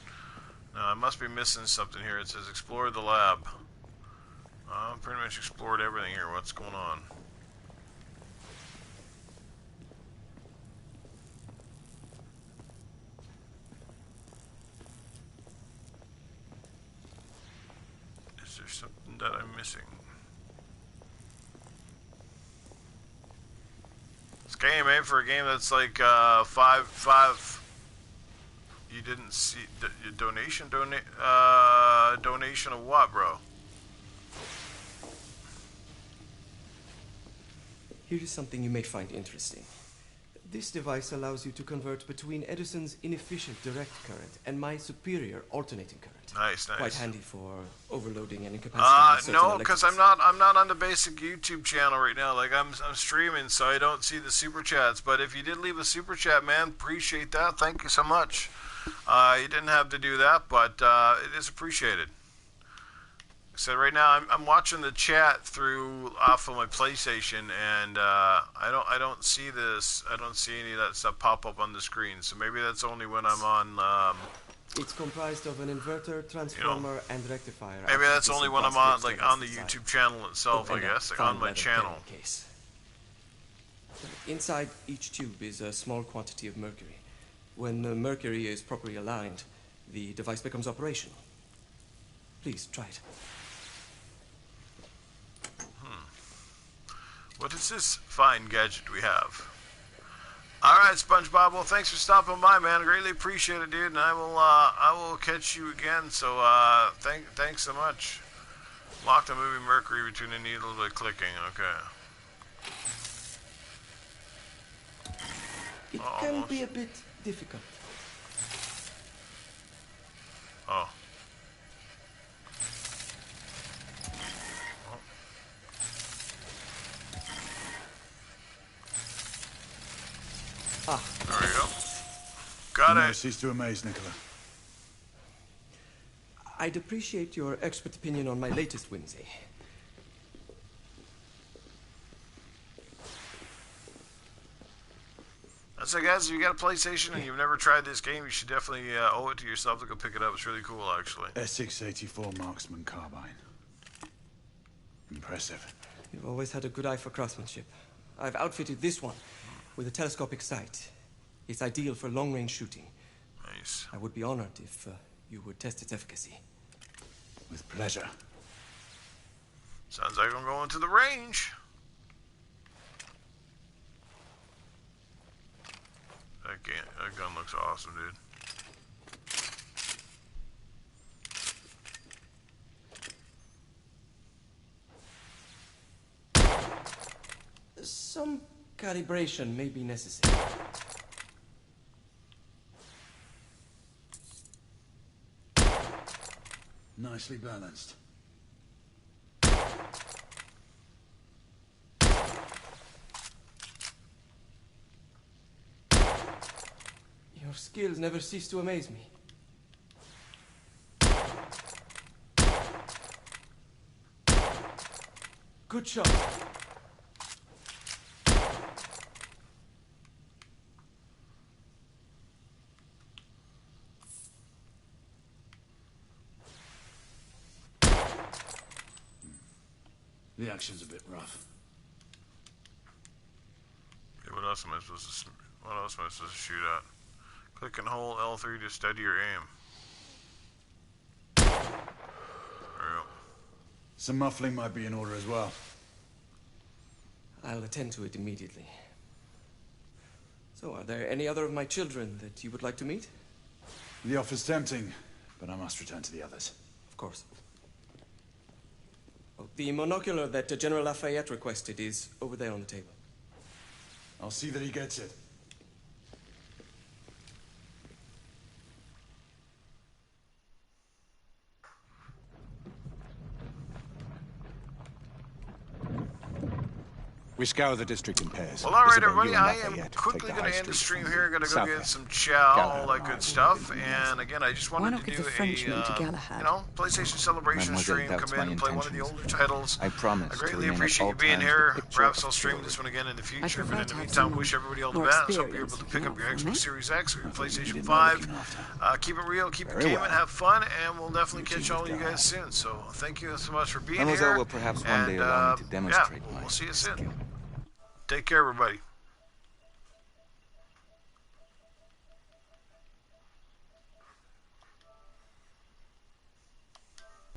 Now, I must be missing something here. It says explore the lab. Pretty much explored everything here. What's going on? Is there something that I'm missing? This game, eh? For a game that's like five. You didn't see donation of what, bro? Here is something you may find interesting. This device allows you to convert between Edison's inefficient direct current and my superior alternating current. Nice. Quite handy for overloading and incapacitating. No, because I'm not on the basic YouTube channel right now. Like I'm streaming, so I don't see the super chats. But if you did leave a super chat, man, appreciate that. Thank you so much. You didn't have to do that, but it is appreciated. So right now I'm watching the chat through off of my PlayStation, and I don't see this. I don't see any of that stuff pop up on the screen. So maybe that's only when I'm on. It's comprised of an inverter, transformer, and rectifier. Maybe that's only when I'm on on the YouTube channel itself. I guess like on my channel. Inside each tube is a small quantity of mercury. When the mercury is properly aligned, the device becomes operational. Please try it. What is this fine gadget we have? Alright, SpongeBob, well thanks for stopping by, man. I greatly appreciate it, dude, and I will catch you again, so thanks so much. Lock the movie Mercury between the needle by clicking, okay. It can be a bit difficult. Oh. There we go. Got it. Cease to amaze, Nicola. I'd appreciate your expert opinion on my latest whimsy. So guys, if you got a PlayStation and you've never tried this game, you should definitely owe it to yourself to go pick it up. It's really cool, actually. S684 Marksman Carbine. Impressive. You've always had a good eye for craftsmanship. I've outfitted this one with a telescopic sight. It's ideal for long-range shooting. Nice. I would be honored if you would test its efficacy. With pleasure. Sounds like I'm going to the range. That gun looks awesome, dude. Some calibration may be necessary. Nicely balanced. Your skills never cease to amaze me. Good shot. The action's a bit rough. Okay, what else am I supposed to shoot at? Click and hold L3 to steady your aim. There we go. Some muffling might be in order as well. I'll attend to it immediately. So, are there any other of my children that you would like to meet? The offer's tempting, but I must return to the others. Of course. Oh, the monocular that General Lafayette requested is over there on the table. I'll see that he gets it. We scour the district in pairs. Well, alright, Isabel, everybody, you and I am Lafayette quickly take the going to high end the street stream from here. Going to go Southwest. get some chow, Galahad. all that good stuff. And again, I just Why wanted not to give do the Frenchman to a, Galahad? you know, PlayStation Celebration Mademoiselle stream. doubts Come in my and play one of the intentions. older titles. I promise I to greatly remain at appreciate all you being times here. the picture Perhaps of I'll stream chivalry. this one again in the future. prefer But in to the have meantime, someone wish everybody all the more best. Hope you're able experienced to pick up your looking Xbox out Series X or your PlayStation didn't 5. look Keep it real, keep it Very gaming, well. have fun, and we'll definitely catch all of you guys soon. So thank you so much for being Mademoiselle here. will perhaps one day And, allow me to demonstrate yeah, my we'll see you soon. skill. Take care, everybody.